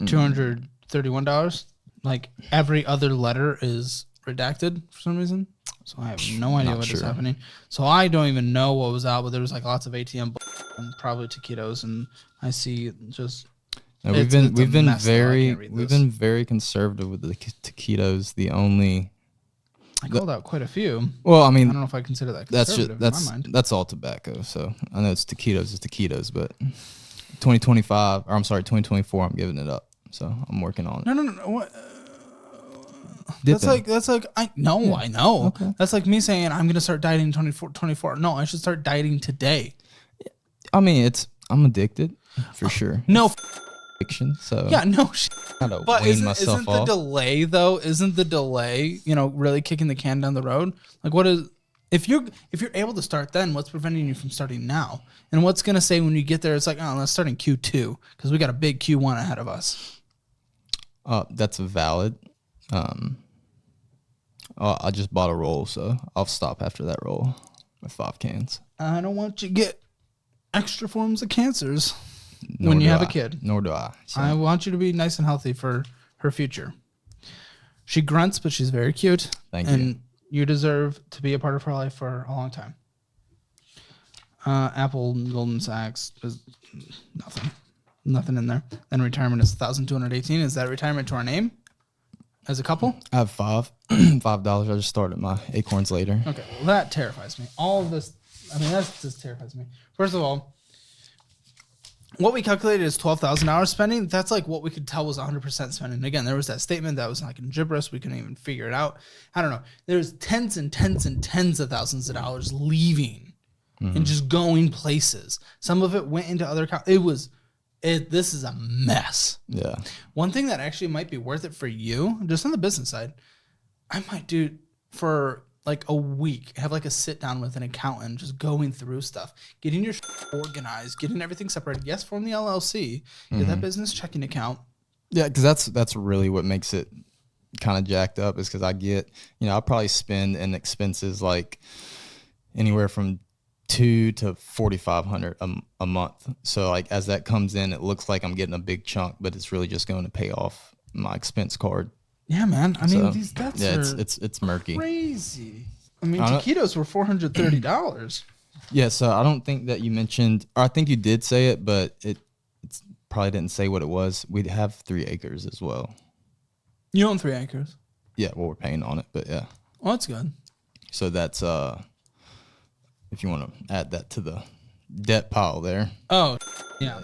$231. Like every other letter is redacted for some reason. So I have no idea what is happening. So I don't even know what was out, but there was like lots of ATM and probably taquitos, and I see just. No, we've been very conservative with the taquitos. I called out quite a few. Well, I mean, I don't know if I consider that conservative in my mind. That's all tobacco. So I know it's taquitos, but 2024, I'm giving it up. So I'm working on it. No. What? That's like I know. Okay. That's like me saying I'm gonna start dieting 24. No, I should start dieting today. I mean, I'm addicted for sure. No, addiction, so Yeah, no. gotta But wean isn't myself the off. delay though? Isn't the delay, really kicking the can down the road? Like, what is if you're able to start then? What's preventing you from starting now? And what's gonna say when you get there? It's like, oh, let's start in Q2 because we got a big Q1 ahead of us. That's valid. I just bought a roll, so I'll stop after that roll with 5 cans. I don't want you to get extra forms of cancers Nor when you do have I. a kid. Nor do I. So. I want you to be nice and healthy for her future. She grunts, but she's very cute. Thank you. And you deserve to be a part of her life for a long time. Apple, Golden Sachs, is nothing in there. Then retirement is 1,218. Is that retirement to our name as a couple? I have $5. I just started my acorns later. Okay, well, that terrifies me. All of this, that just terrifies me. First of all, what we calculated is $12,000 spending. That's like what we could tell was 100% spending. Again, there was that statement that was like in gibberish. We couldn't even figure it out. I don't know. There's tens and tens and tens of thousands of dollars leaving and just going places. Some of it went into other. This is a mess. Yeah. One thing that actually might be worth it for you, just on the business side, I might do for like a week, have like a sit down with an accountant, just going through stuff, getting your organized, getting everything separated. Yes, form the LLC, get that business checking account. Yeah, because that's really what makes it kind of jacked up is because I get, I'll probably spend in expenses like anywhere from $200 to $4,500 a month. So like as that comes in, it looks like I'm getting a big chunk, but it's really just going to pay off my expense card. Yeah, man. I mean, these debts are it's murky. Crazy. I mean, taquitos were $430. Yeah, so I don't think that you mentioned, or I think you did say it, but it's probably didn't say what it was. We'd have 3 acres as well. You own 3 acres. Yeah, well, we're paying on it, but yeah. Well, that's good. So that's if you want to add that to the debt pile there. Oh, yeah.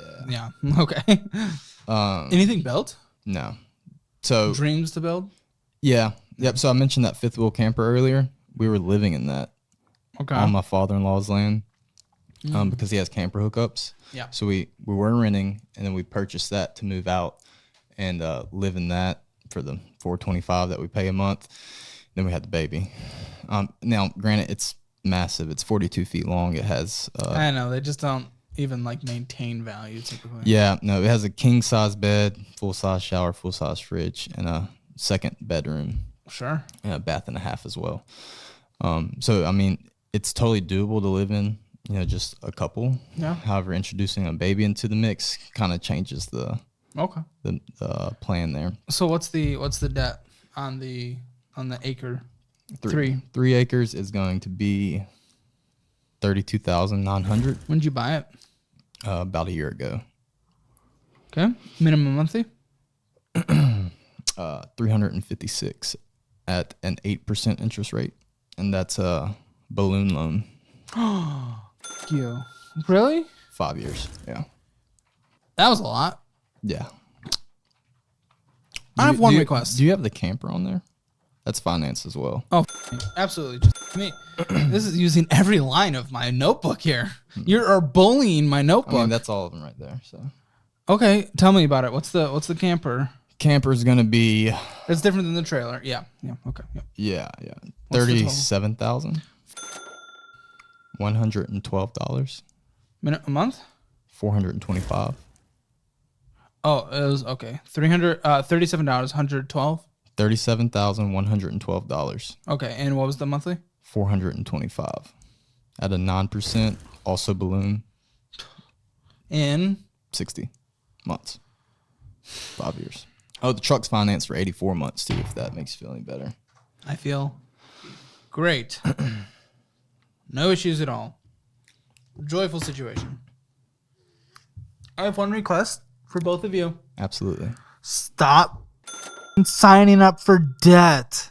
Okay. Anything built? No. So dreams to build? Yeah. Yep. So I mentioned that fifth wheel camper earlier. We were living in that. Okay. On my father-in-law's land. Because he has camper hookups. Yeah. So we were renting, and then we purchased that to move out and live in that for the $425 that we pay a month. Then we had the baby. Now, granted, it's massive. It's 42 feet long. It has. I know they just don't even like maintain value typically. Yeah, no, it has a king size bed, full size shower, full size fridge, and a second bedroom. Sure. And a bath and a half as well. So I mean, it's totally doable to live in. Just a couple. Yeah. However, introducing a baby into the mix kind of changes the plan there. So what's the debt on the acre? 3 acres is going to be $32,900. When did you buy it? About a year ago. Okay. Minimum monthly? 356 at an 8% interest rate, and that's a balloon loan. You really? 5 years. Yeah. That was a lot. Yeah. I have one request. Do you have the camper on there? That's finance as well. Oh, absolutely. Just me. This is using every line of my notebook here. You're bullying my notebook. I mean, that's all of them right there. So. Okay, tell me about it. What's the camper? Camper's gonna be. It's different than the trailer. Yeah. Okay. Yeah. $37,000. $112. A month? $425. Oh, it was okay. $37, $112. $37,112. Okay, and what was the monthly? $425 at a 9%, also balloon. In 60 months, 5 years. Oh, the truck's financed for 84 months too, if that makes you feel any better. I feel great. No issues at all. Joyful situation. I have one request for both of you. Absolutely. Stop signing up for debt.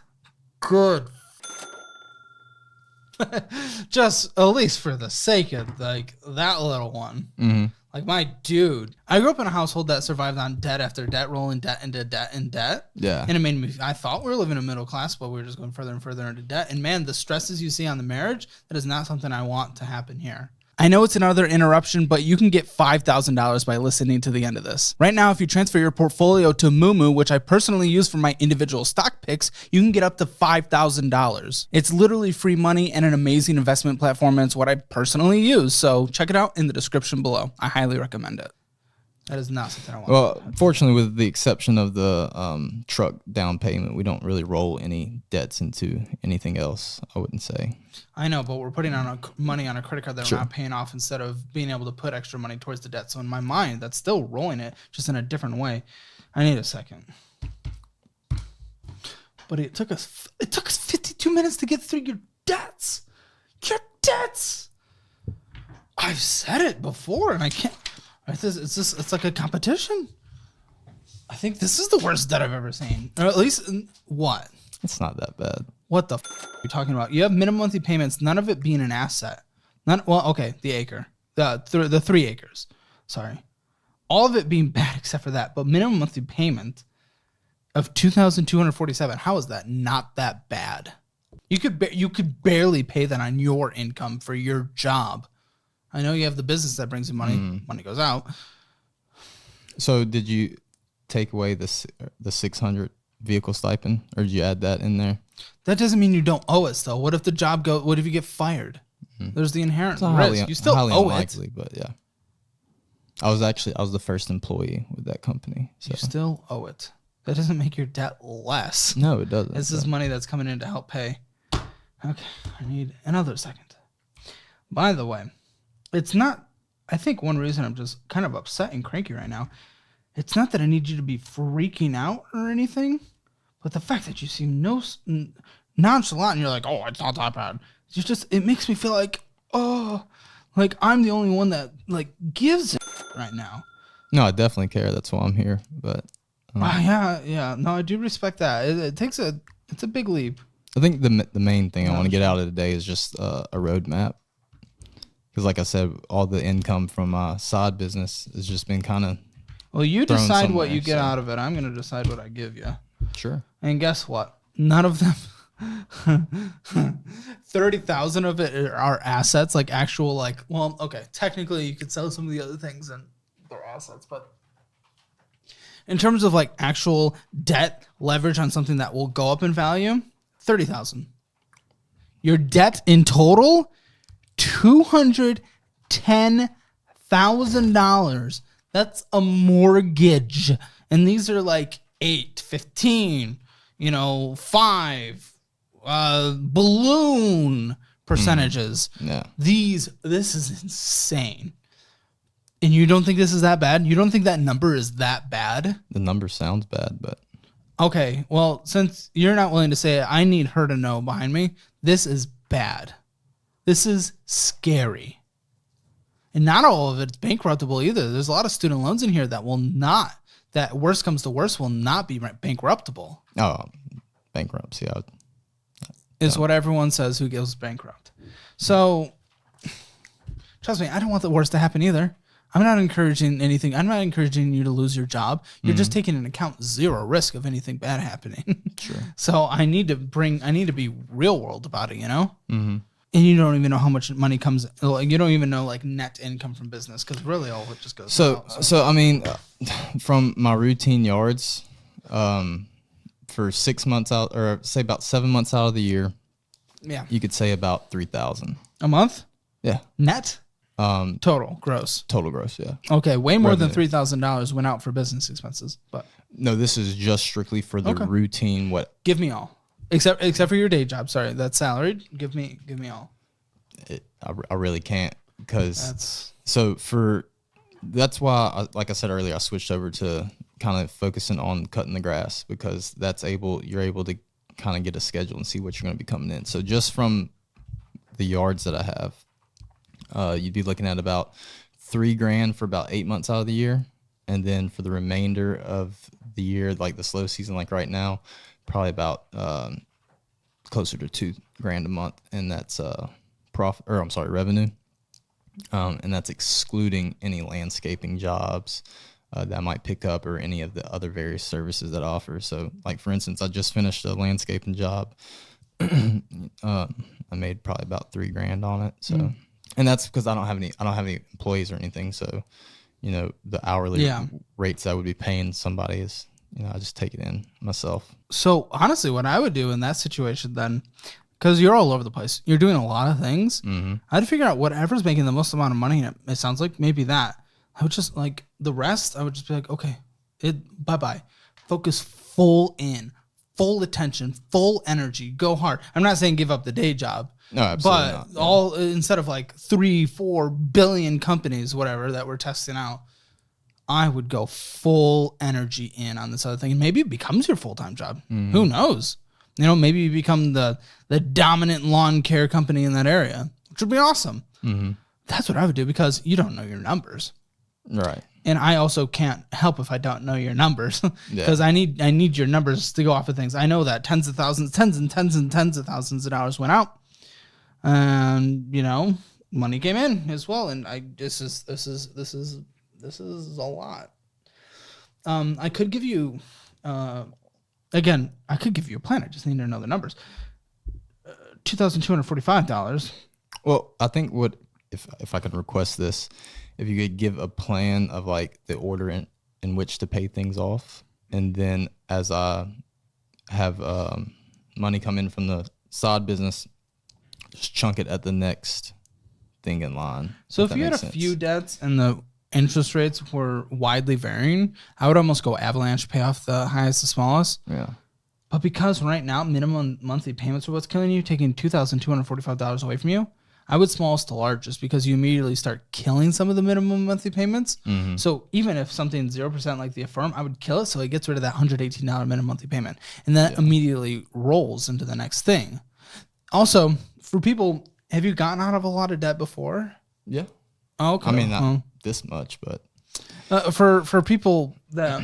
Good. Just at least for the sake of like that little one. Mm-hmm. Like my dude. I grew up in a household that survived on debt after debt, rolling debt into debt and debt. Yeah. And it made me, I thought we were living in middle class, but we were just going further and further into debt. And man, the stresses you see on the marriage, that is not something I want to happen here. I know it's another interruption, but you can get $5,000 by listening to the end of this. Right now, if you transfer your portfolio to Moomoo, which I personally use for my individual stock picks, you can get up to $5,000. It's literally free money and an amazing investment platform, and it's what I personally use. So check it out in the description below. I highly recommend it. That is not something I want. Well, fortunately, with the exception of the truck down payment, we don't really roll any debts into anything else, I wouldn't say. I know, but we're putting on money on a credit card that we're not paying off instead of being able to put extra money towards the debt. So in my mind, that's still rolling it, just in a different way. I need a second. But it took us 52 minutes to get through your debts. Your debts. I've said it before, and I can't. It's like a competition. I think this is the worst debt I've ever seen. Or at least, what? It's not that bad. What the f are you talking about? You have minimum monthly payments, none of it being an asset. The acre. The 3 acres. Sorry. All of it being bad except for that. But minimum monthly payment of $2,247. How is that not that bad? You could barely pay that on your income for your job. I know you have the business that brings in money. Money goes out. So did you take away the 600 vehicle stipend, or did you add that in there? That doesn't mean you don't owe us, though. What if the job goes? What if you get fired? There's the inherent risk. You still owe unlikely, it. But yeah, I was the first employee with that company. So. You still owe it. That doesn't make your debt less. No, it doesn't. This is money that's coming in to help pay. Okay, I need another second. By the way, it's not, I think one reason I'm just kind of upset and cranky right now, it's not that I need you to be freaking out or anything, but the fact that you seem nonchalant and you're like, oh, it's not that bad. It makes me feel like, oh, like I'm the only one that like gives it right now. No, I definitely care. That's why I'm here. But yeah. No, I do respect that. It's a big leap. I think the main thing I want to get out of today is just a roadmap. Because like I said, all the income from my side business has just been kind of. Well, you decide what you get out of it. I'm going to decide what I give you. Sure. And guess what? None of them. 30,000 of it are assets, like actual, like, well, okay. Technically, you could sell some of the other things and they're assets, but in terms of like actual debt leverage on something that will go up in value, 30,000. Your debt in total, $210,000. That's a mortgage. And these are like 8, 15, 5 balloon percentages. Yeah. This is insane. And you don't think this is that bad? You don't think that number is that bad? The number sounds bad, but okay. Well, since you're not willing to say it, I need her to know behind me. This is bad. This is scary. And not all of it's bankruptable either. There's a lot of student loans in here that worst comes to worst, will not be bankruptable. Oh, bankruptcy. Is what everyone says who goes bankrupt. So, trust me, I don't want the worst to happen either. I'm not encouraging anything. I'm not encouraging you to lose your job. You're just taking into account zero risk of anything bad happening. Sure. So I need to be real world about it, Mm-hmm. And you don't even know how much money comes. You don't even know like net income from business because really all it just goes. So I mean, from my routine yards, for 6 months out, or say about 7 months out of the year, yeah, you could say about 3,000 a month. Yeah, net. Total gross. Total gross. Yeah. Okay, way more than $3,000 went out for business expenses, but no, this is just strictly for the routine. What? Give me all. Except for your day job. Sorry, that's salaried. Give me all. I really can't because that's why, like I said earlier, I switched over to kind of focusing on cutting the grass because you're able to kind of get a schedule and see what you're going to be coming in. So just from the yards that I have, you'd be looking at about $3,000 for about 8 months out of the year, and then for the remainder of the year, like the slow season, like right now, probably about closer to $2,000 a month, and that's revenue, and that's excluding any landscaping jobs that I might pick up or any of the other various services that I offer. So, like for instance, I just finished a landscaping job. I made probably about $3,000 on it. So And that's because I don't have any employees or anything. So, the hourly rates I would be paying somebody is, I just take it in myself. So honestly, what I would do in that situation then, because you're all over the place, you're doing a lot of things. I'd figure out whatever's making the most amount of money. It sounds like maybe that. I would just like the rest. I would just be like, okay, bye. Focus full in, full attention, full energy, go hard. I'm not saying give up the day job. No, absolutely but not. all instead of like 3-4 billion companies, whatever that we're testing out, I would go full energy in on this other thing. And maybe it becomes your full-time job. Who knows? Maybe you become the dominant lawn care company in that area, which would be awesome. That's what I would do because you don't know your numbers. Right. And I also can't help if I don't know your numbers because I need your numbers to go off of things. I know that tens of thousands of dollars went out. And money came in as well, and this is a lot. I could give you I could give you a plan. I just need to know the numbers. $2,245. Well, I think if I could request this, if you could give a plan of like the order in which to pay things off, and then as I have money come in from the side business, just chunk it at the next thing in line. So if you had a few debts and the interest rates were widely varying, I would almost go avalanche, pay off the highest to smallest. Yeah. But because right now minimum monthly payments are what's killing you, taking $2,245 away from you, I would smallest to largest because you immediately start killing some of the minimum monthly payments. So even if something's 0% like the Affirm, I would kill it so it gets rid of that $118 minimum monthly payment. And that immediately rolls into the next thing. Also, for people, have you gotten out of a lot of debt before? Yeah. Oh, okay. I mean, not this much, but for people that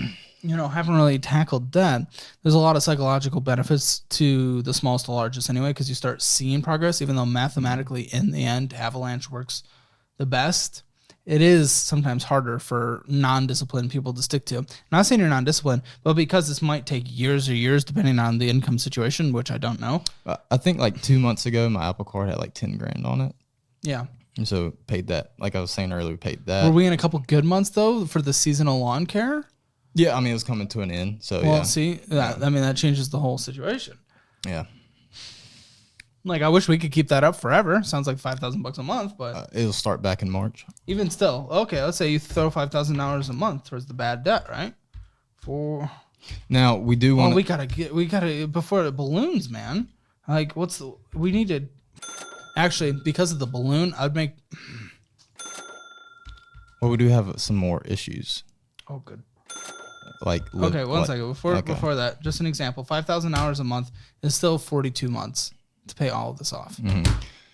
haven't really tackled debt, there's a lot of psychological benefits to the smallest to largest anyway, because you start seeing progress. Even though mathematically, in the end, avalanche works the best, it is sometimes harder for non-disciplined people to stick to. Not saying you're non-disciplined, but because this might take years or years, depending on the income situation, which I don't know. I think like 2 months ago, my Apple Card had like 10 grand on it. Yeah. And so paid that. Like I was saying earlier, we paid that. Were we in a couple good months though for the seasonal lawn care? Yeah, I mean, it was coming to an end. So well, see, I mean, that changes the whole situation. Yeah. Like, I wish we could keep that up forever. Sounds like $5,000 a month, but it'll start back in March. Even still, okay. Let's say you throw $5,000 a month towards the bad debt, right? Now we do want. We gotta before the balloons, man. Like, we need to actually, because of the balloon, I'd make. Well, we do have some more issues. Oh, good. Okay, one second. Before that, just an example: $5,000 a month is still 42 months to pay all of this off.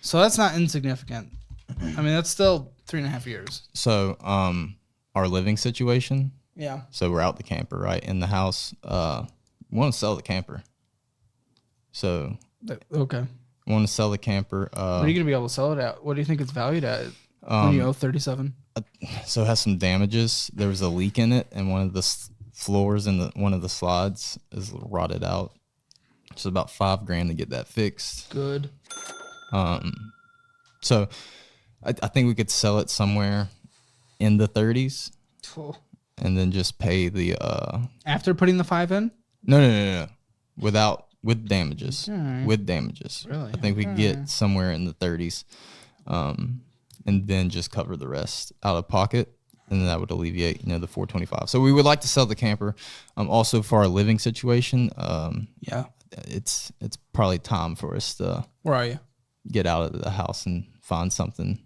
So that's not insignificant. I mean, that's still 3.5 years. So, our living situation. Yeah. So we're out the camper, right? In the house. We want to sell the camper. So. Okay. We want to sell the camper. What are you gonna be able to sell it at? What do you think it's valued at when you owe 37? So it has some damages. There was a leak in it, and one of the floors in one of the slides is rotted out. So about $5,000 to get that fixed. Good. So I think we could sell it somewhere in the 30s, and then just pay the after putting the 5 in. No. With damages. Right. With damages. Really? I think we get somewhere in the 30s, and then just cover the rest out of pocket. And then that would alleviate, the $425. So we would like to sell the camper. Also for our living situation, it's probably time for us to. Where are you? Get out of the house and find something.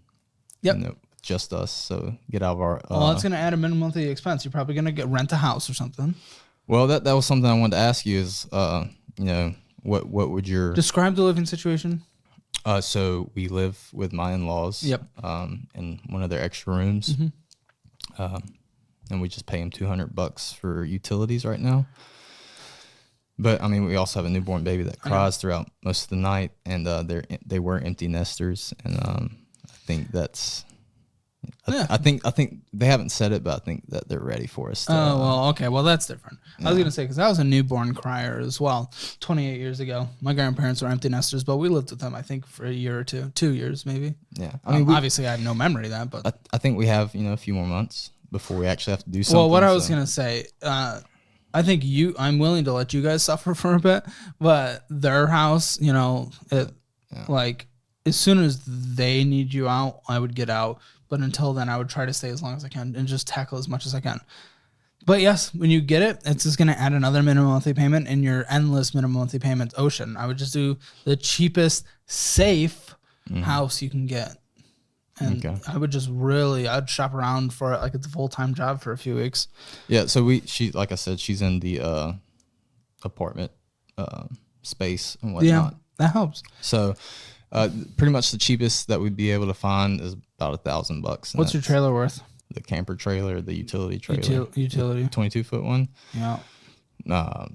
Yep. Just us. So get out of our. Well, it's going to add a minimum monthly expense. You're probably going to rent a house or something. Well, that was something I wanted to ask you is, what would your describe the living situation? So we live with my in-laws. Yep. In one of their extra rooms. And we just pay them $200 for utilities right now. But I mean, we also have a newborn baby that cries throughout most of the night, and they were empty nesters, and I think that's I think they haven't said it, but I think that they're ready for us. Oh, well, okay. Well, that's different. I was going to say, because I was a newborn crier as well 28 years ago. My grandparents were empty nesters, but we lived with them, I think, for a year or 2 years maybe. Yeah. I mean, obviously, I have no memory of that, but I think we have, a few more months before we actually have to do something. Well, what I was going to say, I think I'm willing to let you guys suffer for a bit, but their house, like, as soon as they need you out, I would get out. But until then, I would try to stay as long as I can and just tackle as much as I can. But yes, when you get it, it's just going to add another minimum monthly payment in your endless minimum monthly payment ocean. I would just do the cheapest, safe house you can get. And I would just I'd shop around for it like it's a full-time job for a few weeks. Yeah, so she like I said, she's in the apartment space and whatnot. Yeah, that helps. So pretty much the cheapest that we'd be able to find is about $1,000. What's your trailer worth? The camper trailer, the utility trailer. Utility. 22-foot one? Yeah.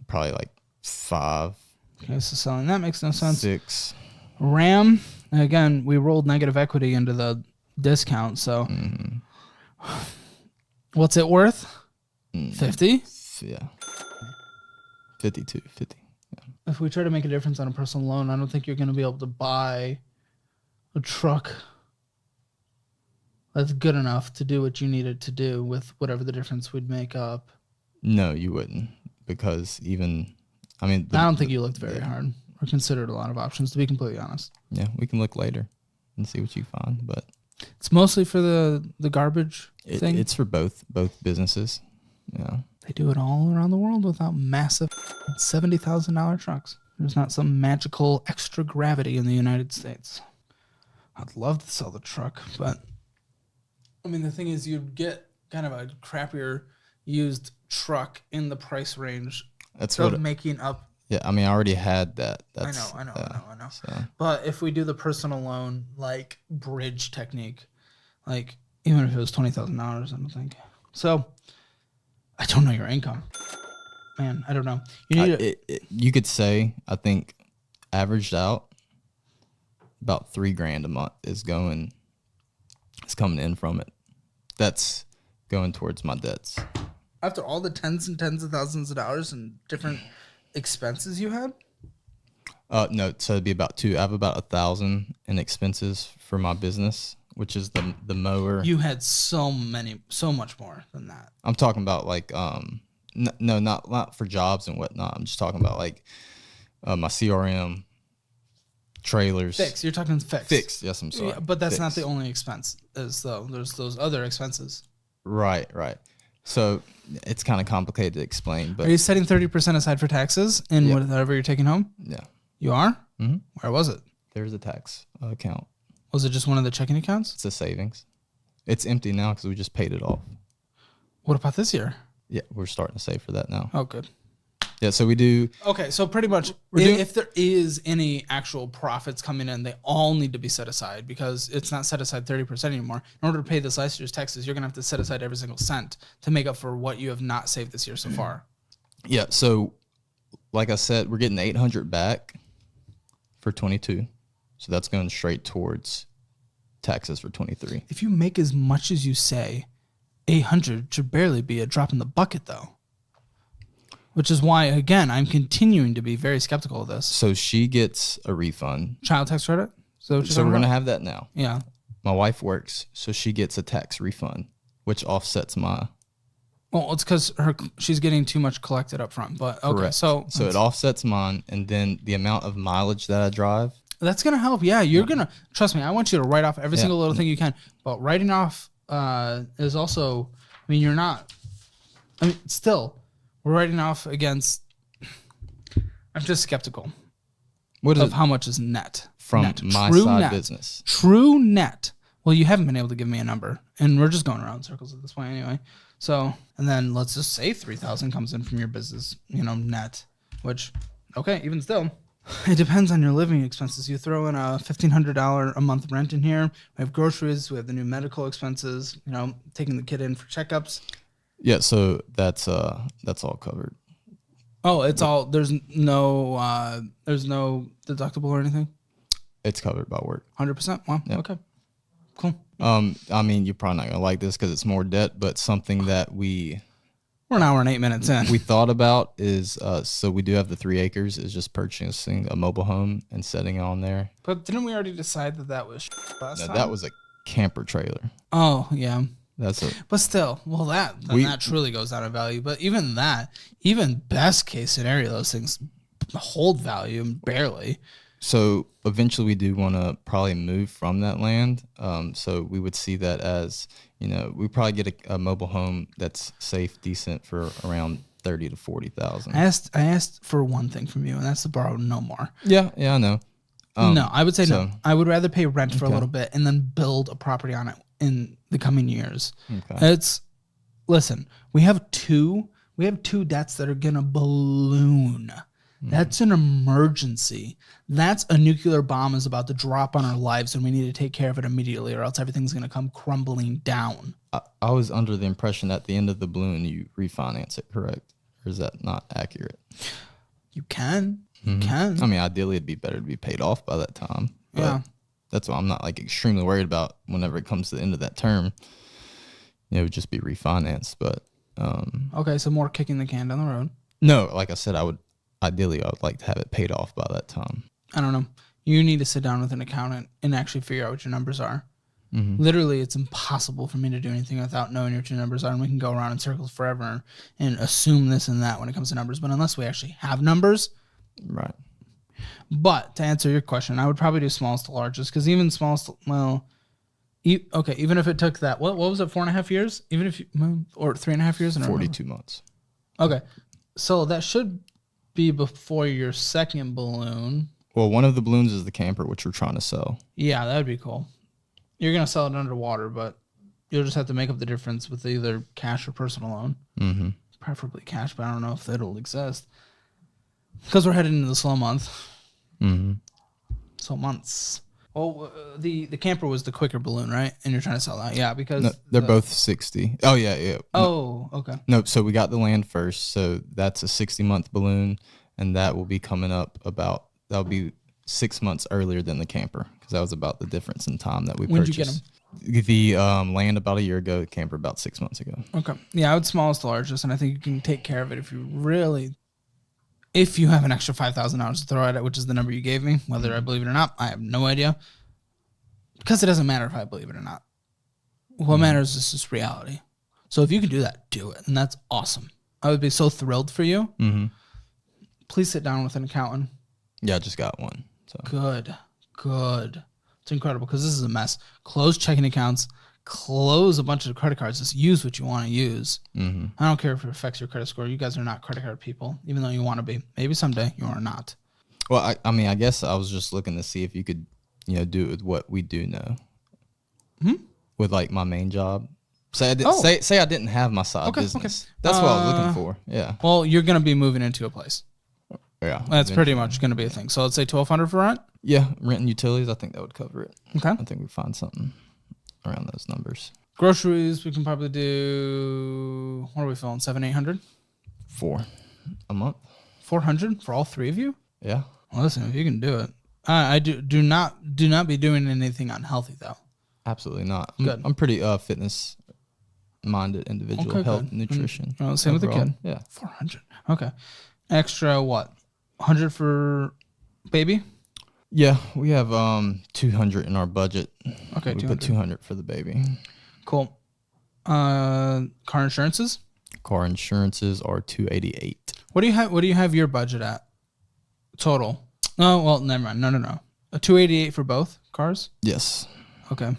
Probably like 5. Okay, so selling that makes no sense. 6. Ram, again, we rolled negative equity into the discount, so what's it worth? 50? Yeah. 52, 50. Yeah. If we try to make a difference on a personal loan, I don't think you're going to be able to buy a truck that's good enough to do what you needed to do with whatever the difference would make up. No, you wouldn't, because I don't think you looked very hard or considered a lot of options, to be completely honest. Yeah, we can look later and see what you find, but it's mostly for the garbage thing. It's for both businesses. Yeah. They do it all around the world without massive $70,000 trucks. There's not some magical extra gravity in the United States. I'd love to sell the truck, but I mean, the thing is, you'd get kind of a crappier used truck in the price range. That's of making up. Yeah, I mean, I already had that. I know. So. But if we do the personal loan, like, bridge technique, like, even if it was $20,000, I don't think. So, I don't know your income. Man, I don't know. You need you could say, I think, averaged out, about $3,000 a month is coming in from it. That's going towards my debts. After all the tens and tens of thousands of dollars and different expenses you had? No, so it'd be about 2. I have about 1,000 in expenses for my business, which is the mower. You had so much more than that. I'm talking about like no, not for jobs and whatnot. I'm just talking about like my CRM, trailers. Fixed. You're talking fixed. Fixed. Yes, I'm sorry. Yeah, but that's fixed. not the only expense. Though there's those other expenses. Right. So it's kind of complicated to explain. But are you setting 30% aside for taxes in whatever you're taking home? Yeah. You are? Mm-hmm. Where was it? There's a tax account. Was it just one of the checking accounts? It's a savings. It's empty now because we just paid it off. What about this year? Yeah, we're starting to save for that now. Oh, good. Yeah, so we do. Okay, so pretty much if there is any actual profits coming in, they all need to be set aside because it's not set aside 30% anymore. In order to pay this last year's taxes, you're going to have to set aside every single cent to make up for what you have not saved this year so far. Yeah, so like I said, we're getting 800 back for 22. So that's going straight towards taxes for 23. If you make as much as you say, 800 should barely be a drop in the bucket though. Which is why, again, I'm continuing to be very skeptical of this. So she gets a refund. Child tax credit? So we're going to have that now. Yeah. My wife works, so she gets a tax refund, which offsets my... Well, it's because she's getting too much collected up front. But okay, correct. So it offsets mine, and then the amount of mileage that I drive... That's going to help. Yeah, you're going to... Trust me, I want you to write off every single little thing you can. But writing off is also... I mean, you're not... I mean, still... We're writing off against. I'm just skeptical. What is of how much is net from net. my True side net. business? True net. Well, you haven't been able to give me a number, and we're just going around in circles at this point anyway. So, and then let's just say 3,000 comes in from your business, net, which, okay, even still, it depends on your living expenses. You throw in a $1,500 a month rent in here. We have groceries. We have the new medical expenses. Taking the kid in for checkups. Yeah, so that's all covered. Oh, it's all there's no deductible or anything? It's covered by work. 100%? Wow. Yep. Okay. Cool. I mean, you're probably not gonna like this because it's more debt, but something that we're an hour and 8 minutes in. We thought about is so we do have the 3 acres. Is just purchasing a mobile home and setting it on there. But didn't we already decide that was last time? That was a camper trailer. Oh yeah. But still, well, that truly goes down in value. But even best case scenario, those things hold value barely. So eventually we do want to probably move from that land. So we would see that as, we probably get a mobile home that's safe, decent for around 30 to 40,000. I asked for one thing from you, and that's to borrow no more. Yeah, I know. No, I would say no. I would rather pay rent for a little bit and then build a property on it in the coming years. Okay. Listen, we have two debts that are gonna balloon. That's an emergency. That's a nuclear bomb is about to drop on our lives, and we need to take care of it immediately, or else everything's gonna come crumbling down. I was under the impression at the end of the balloon you refinance it, correct? Or is that not accurate? You can. You can. I mean, ideally it'd be better to be paid off by that time. But yeah. That's why I'm not extremely worried about whenever it comes to the end of that term. It would just be refinanced. But okay, so more kicking the can down the road. No, like I said, I would like to have it paid off by that time. I don't know. You need to sit down with an accountant and actually figure out what your numbers are. Literally, it's impossible for me to do anything without knowing what your numbers are, and we can go around in circles forever and assume this and that when it comes to numbers. But unless we actually have numbers, right. But to answer your question, I would probably do smallest to largest, because even smallest, even if it took that, what was it, 4.5 years? Even if or 3.5 years? 42 months. Okay. So that should be before your second balloon. Well, one of the balloons is the camper, which we're trying to sell. Yeah, that would be cool. You're going to sell it underwater, but you'll just have to make up the difference with either cash or personal loan. Preferably cash, but I don't know if it'll exist. Because we're heading into the slow month. So months. Oh, the camper was the quicker balloon, right? And you're trying to sell that, yeah? Because they're both 60. Oh yeah. Oh, okay. No, so we got the land first, so that's a 60-month balloon, and that will be coming up that'll be 6 months earlier than the camper, because that was about the difference in time that we purchased. When did you get them? The land about a year ago, the camper about 6 months ago. Okay, yeah, I would smallest to largest, and I think you can take care of it if you have an extra $5,000 to throw at it, which is the number you gave me. Whether I believe it or not, I have no idea. Because it doesn't matter if I believe it or not. What matters is just reality. So if you can do that, do it. And that's awesome. I would be so thrilled for you. Please sit down with an accountant. Yeah, I just got one. So. Good. It's incredible, because this is a mess. Close checking accounts. Close a bunch of credit cards. Just use what you want to use. I don't care if it affects your credit score. You guys are not credit card people, even though you want to be. Maybe someday you are not. Well, I guess I was just looking to see if you could, do it with what we do know. With my main job. Say I didn't have my side business. Okay. That's what I was looking for. Yeah. Well, you're gonna be moving into a place. Yeah. That's pretty much gonna be a thing. So let's say $1,200 for rent. Yeah, rent and utilities. I think that would cover it. Okay. I think we find something around those numbers. Groceries, we can probably do. What are we filling? 700-800. $400 a month. 400 for all three of you. Yeah. Well, listen, if you can do it, I do not be doing anything unhealthy though. Absolutely not. Good. I'm pretty fitness minded individual. Okay, health, nutrition. Same with the kid. Yeah. 400. Okay. Extra what? 100 for baby. Yeah, we have 200 in our budget. Okay, we put 200 for the baby. Cool. Car insurances? Car insurances are $288. What do you have your budget at? Total. Oh, well, never mind. No. A $288 for both cars? Yes. Okay.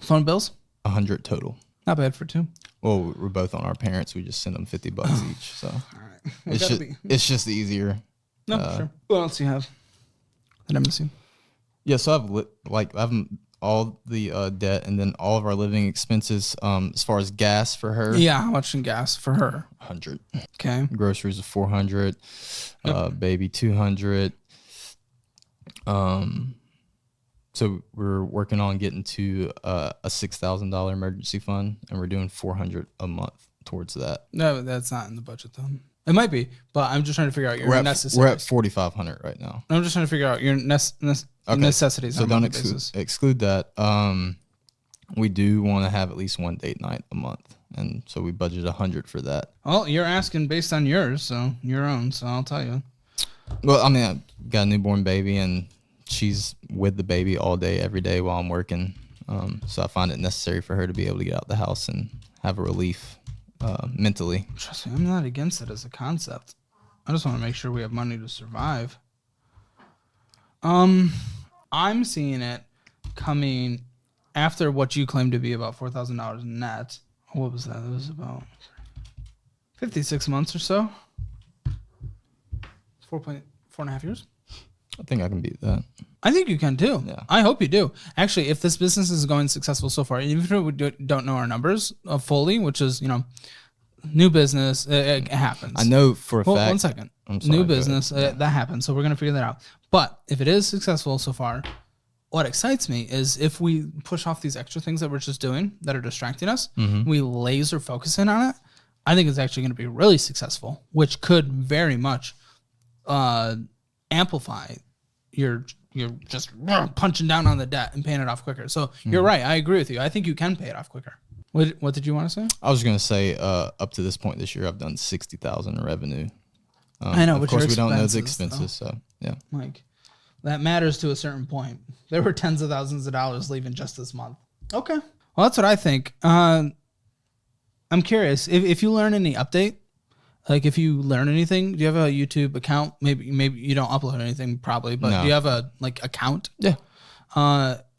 Phone bills? $100 total. Not bad for two. Well, we're both on our parents. We just send them $50 each. So all right. It's just easier. No, sure. What else do you have that I'm missing? Yeah, so I have all the debt, and then all of our living expenses. As far as gas for her. Yeah, how much in gas for her? 100. Okay. Groceries are 400. Baby 200. So we're working on getting to a $6,000 emergency fund, and we're doing $400 a month towards that. No, that's not in the budget though. It might be, but I'm just trying to figure out your necessities. We're at 4,500 right now. I'm just trying to figure out your necessities. So don't exclude that. We do want to have at least one date night a month, and so we budget 100 for that. Well, you're asking based on yours, so your own. So I'll tell you. Well, I mean, I've got a newborn baby, and she's with the baby all day, every day while I'm working. So I find it necessary for her to be able to get out the house and have a relief mentally. Trust me, I'm not against it as a concept. I just want to make sure we have money to survive. I'm seeing it coming after what you claim to be about $4,000 net. What was that? It was about 56 months or so. 4.5 years. I think I can beat that. I think you can too. Yeah. I hope you do. Actually, if this business is going successful so far, even if we don't know our numbers fully, which is, new business, it happens. I know for a fact. 1 second. I'm sorry, new business, that happens. So we're going to figure that out. But if it is successful so far, what excites me is if we push off these extra things that we're just doing that are distracting us, we laser focus in on it, I think it's actually going to be really successful, which could very much amplify your just punching down on the debt and paying it off quicker. So you're right. I agree with you. I think you can pay it off quicker. What did you want to say? I was going to say up to this point this year, I've done 60,000 in revenue. I know, of but course we don't know the expenses, so yeah. Like that matters to a certain point. There were tens of thousands of dollars leaving just this month. Okay, well that's what I think. I'm curious if you learn any update. Like if you learn anything, do you have a YouTube account? Maybe you don't upload anything probably, but No. do you have a account? Yeah.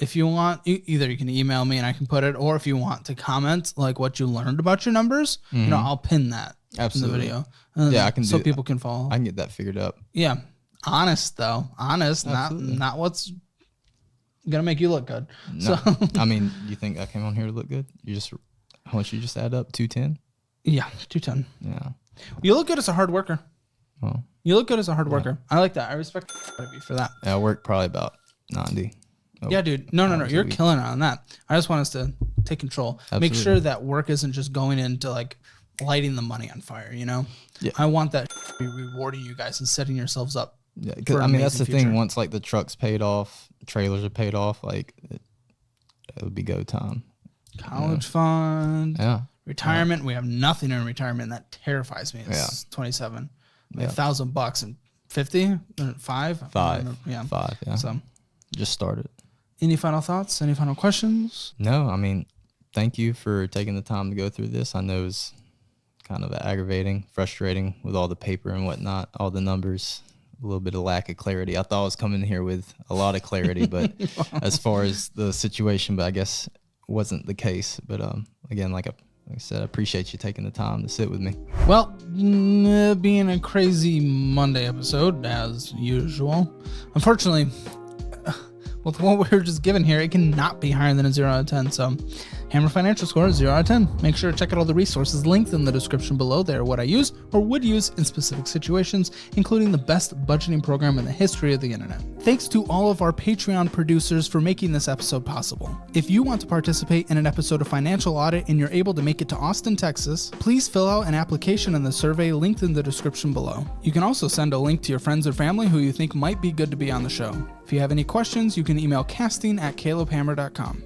If you want, either you can email me and I can put it, or if you want to comment like what you learned about your numbers, I'll pin that Absolutely. in the video. Yeah, I can so do people can follow. I can get that figured up. Yeah, honest though, not what's gonna make you look good. No. So I mean, you think I came on here to look good? How much you just add up? 210? yeah, 210. Yeah. You look good as a hard worker. Well, You look good as a hard worker. I like that. I respect you for that. yeah, I work probably about 90. Yeah, dude. No. You're killing it on that. I just want us to take control. Absolutely. Make sure that work isn't just going into like lighting the money on fire, Yeah. I want that to be rewarding you guys and setting yourselves up. Yeah, because I mean that's the thing. Once like the truck's paid off, trailers are paid off, like it would be go time. College fund, Yeah. retirement. We have nothing in retirement. That terrifies me. It's 27. Like $1,000 and 50, 5. Yeah. 5. Yeah. So Just started. any final thoughts? Any final questions? No, I mean, thank you for taking the time to go through this. I know it's kind of aggravating, frustrating with all the paper and whatnot, all the numbers, a little bit of lack of clarity. I thought I was coming here with a lot of clarity, but as far as the situation, but I guess wasn't the case. But again, like I said, I appreciate you taking the time to sit with me. Well, being a crazy Monday episode, as usual, unfortunately, with what we're just given here, it cannot be higher than a 0 out of 10. So Hammer Financial Score, 0 out of 10. Make sure to check out all the resources linked in the description below. They are what I use or would use in specific situations, including the best budgeting program in the history of the internet. Thanks to all of our Patreon producers for making this episode possible. If you want to participate in an episode of Financial Audit and you're able to make it to Austin, Texas, please fill out an application in the survey linked in the description below. You can also send a link to your friends or family who you think might be good to be on the show. If you have any questions, you can email casting@calebhammer.com.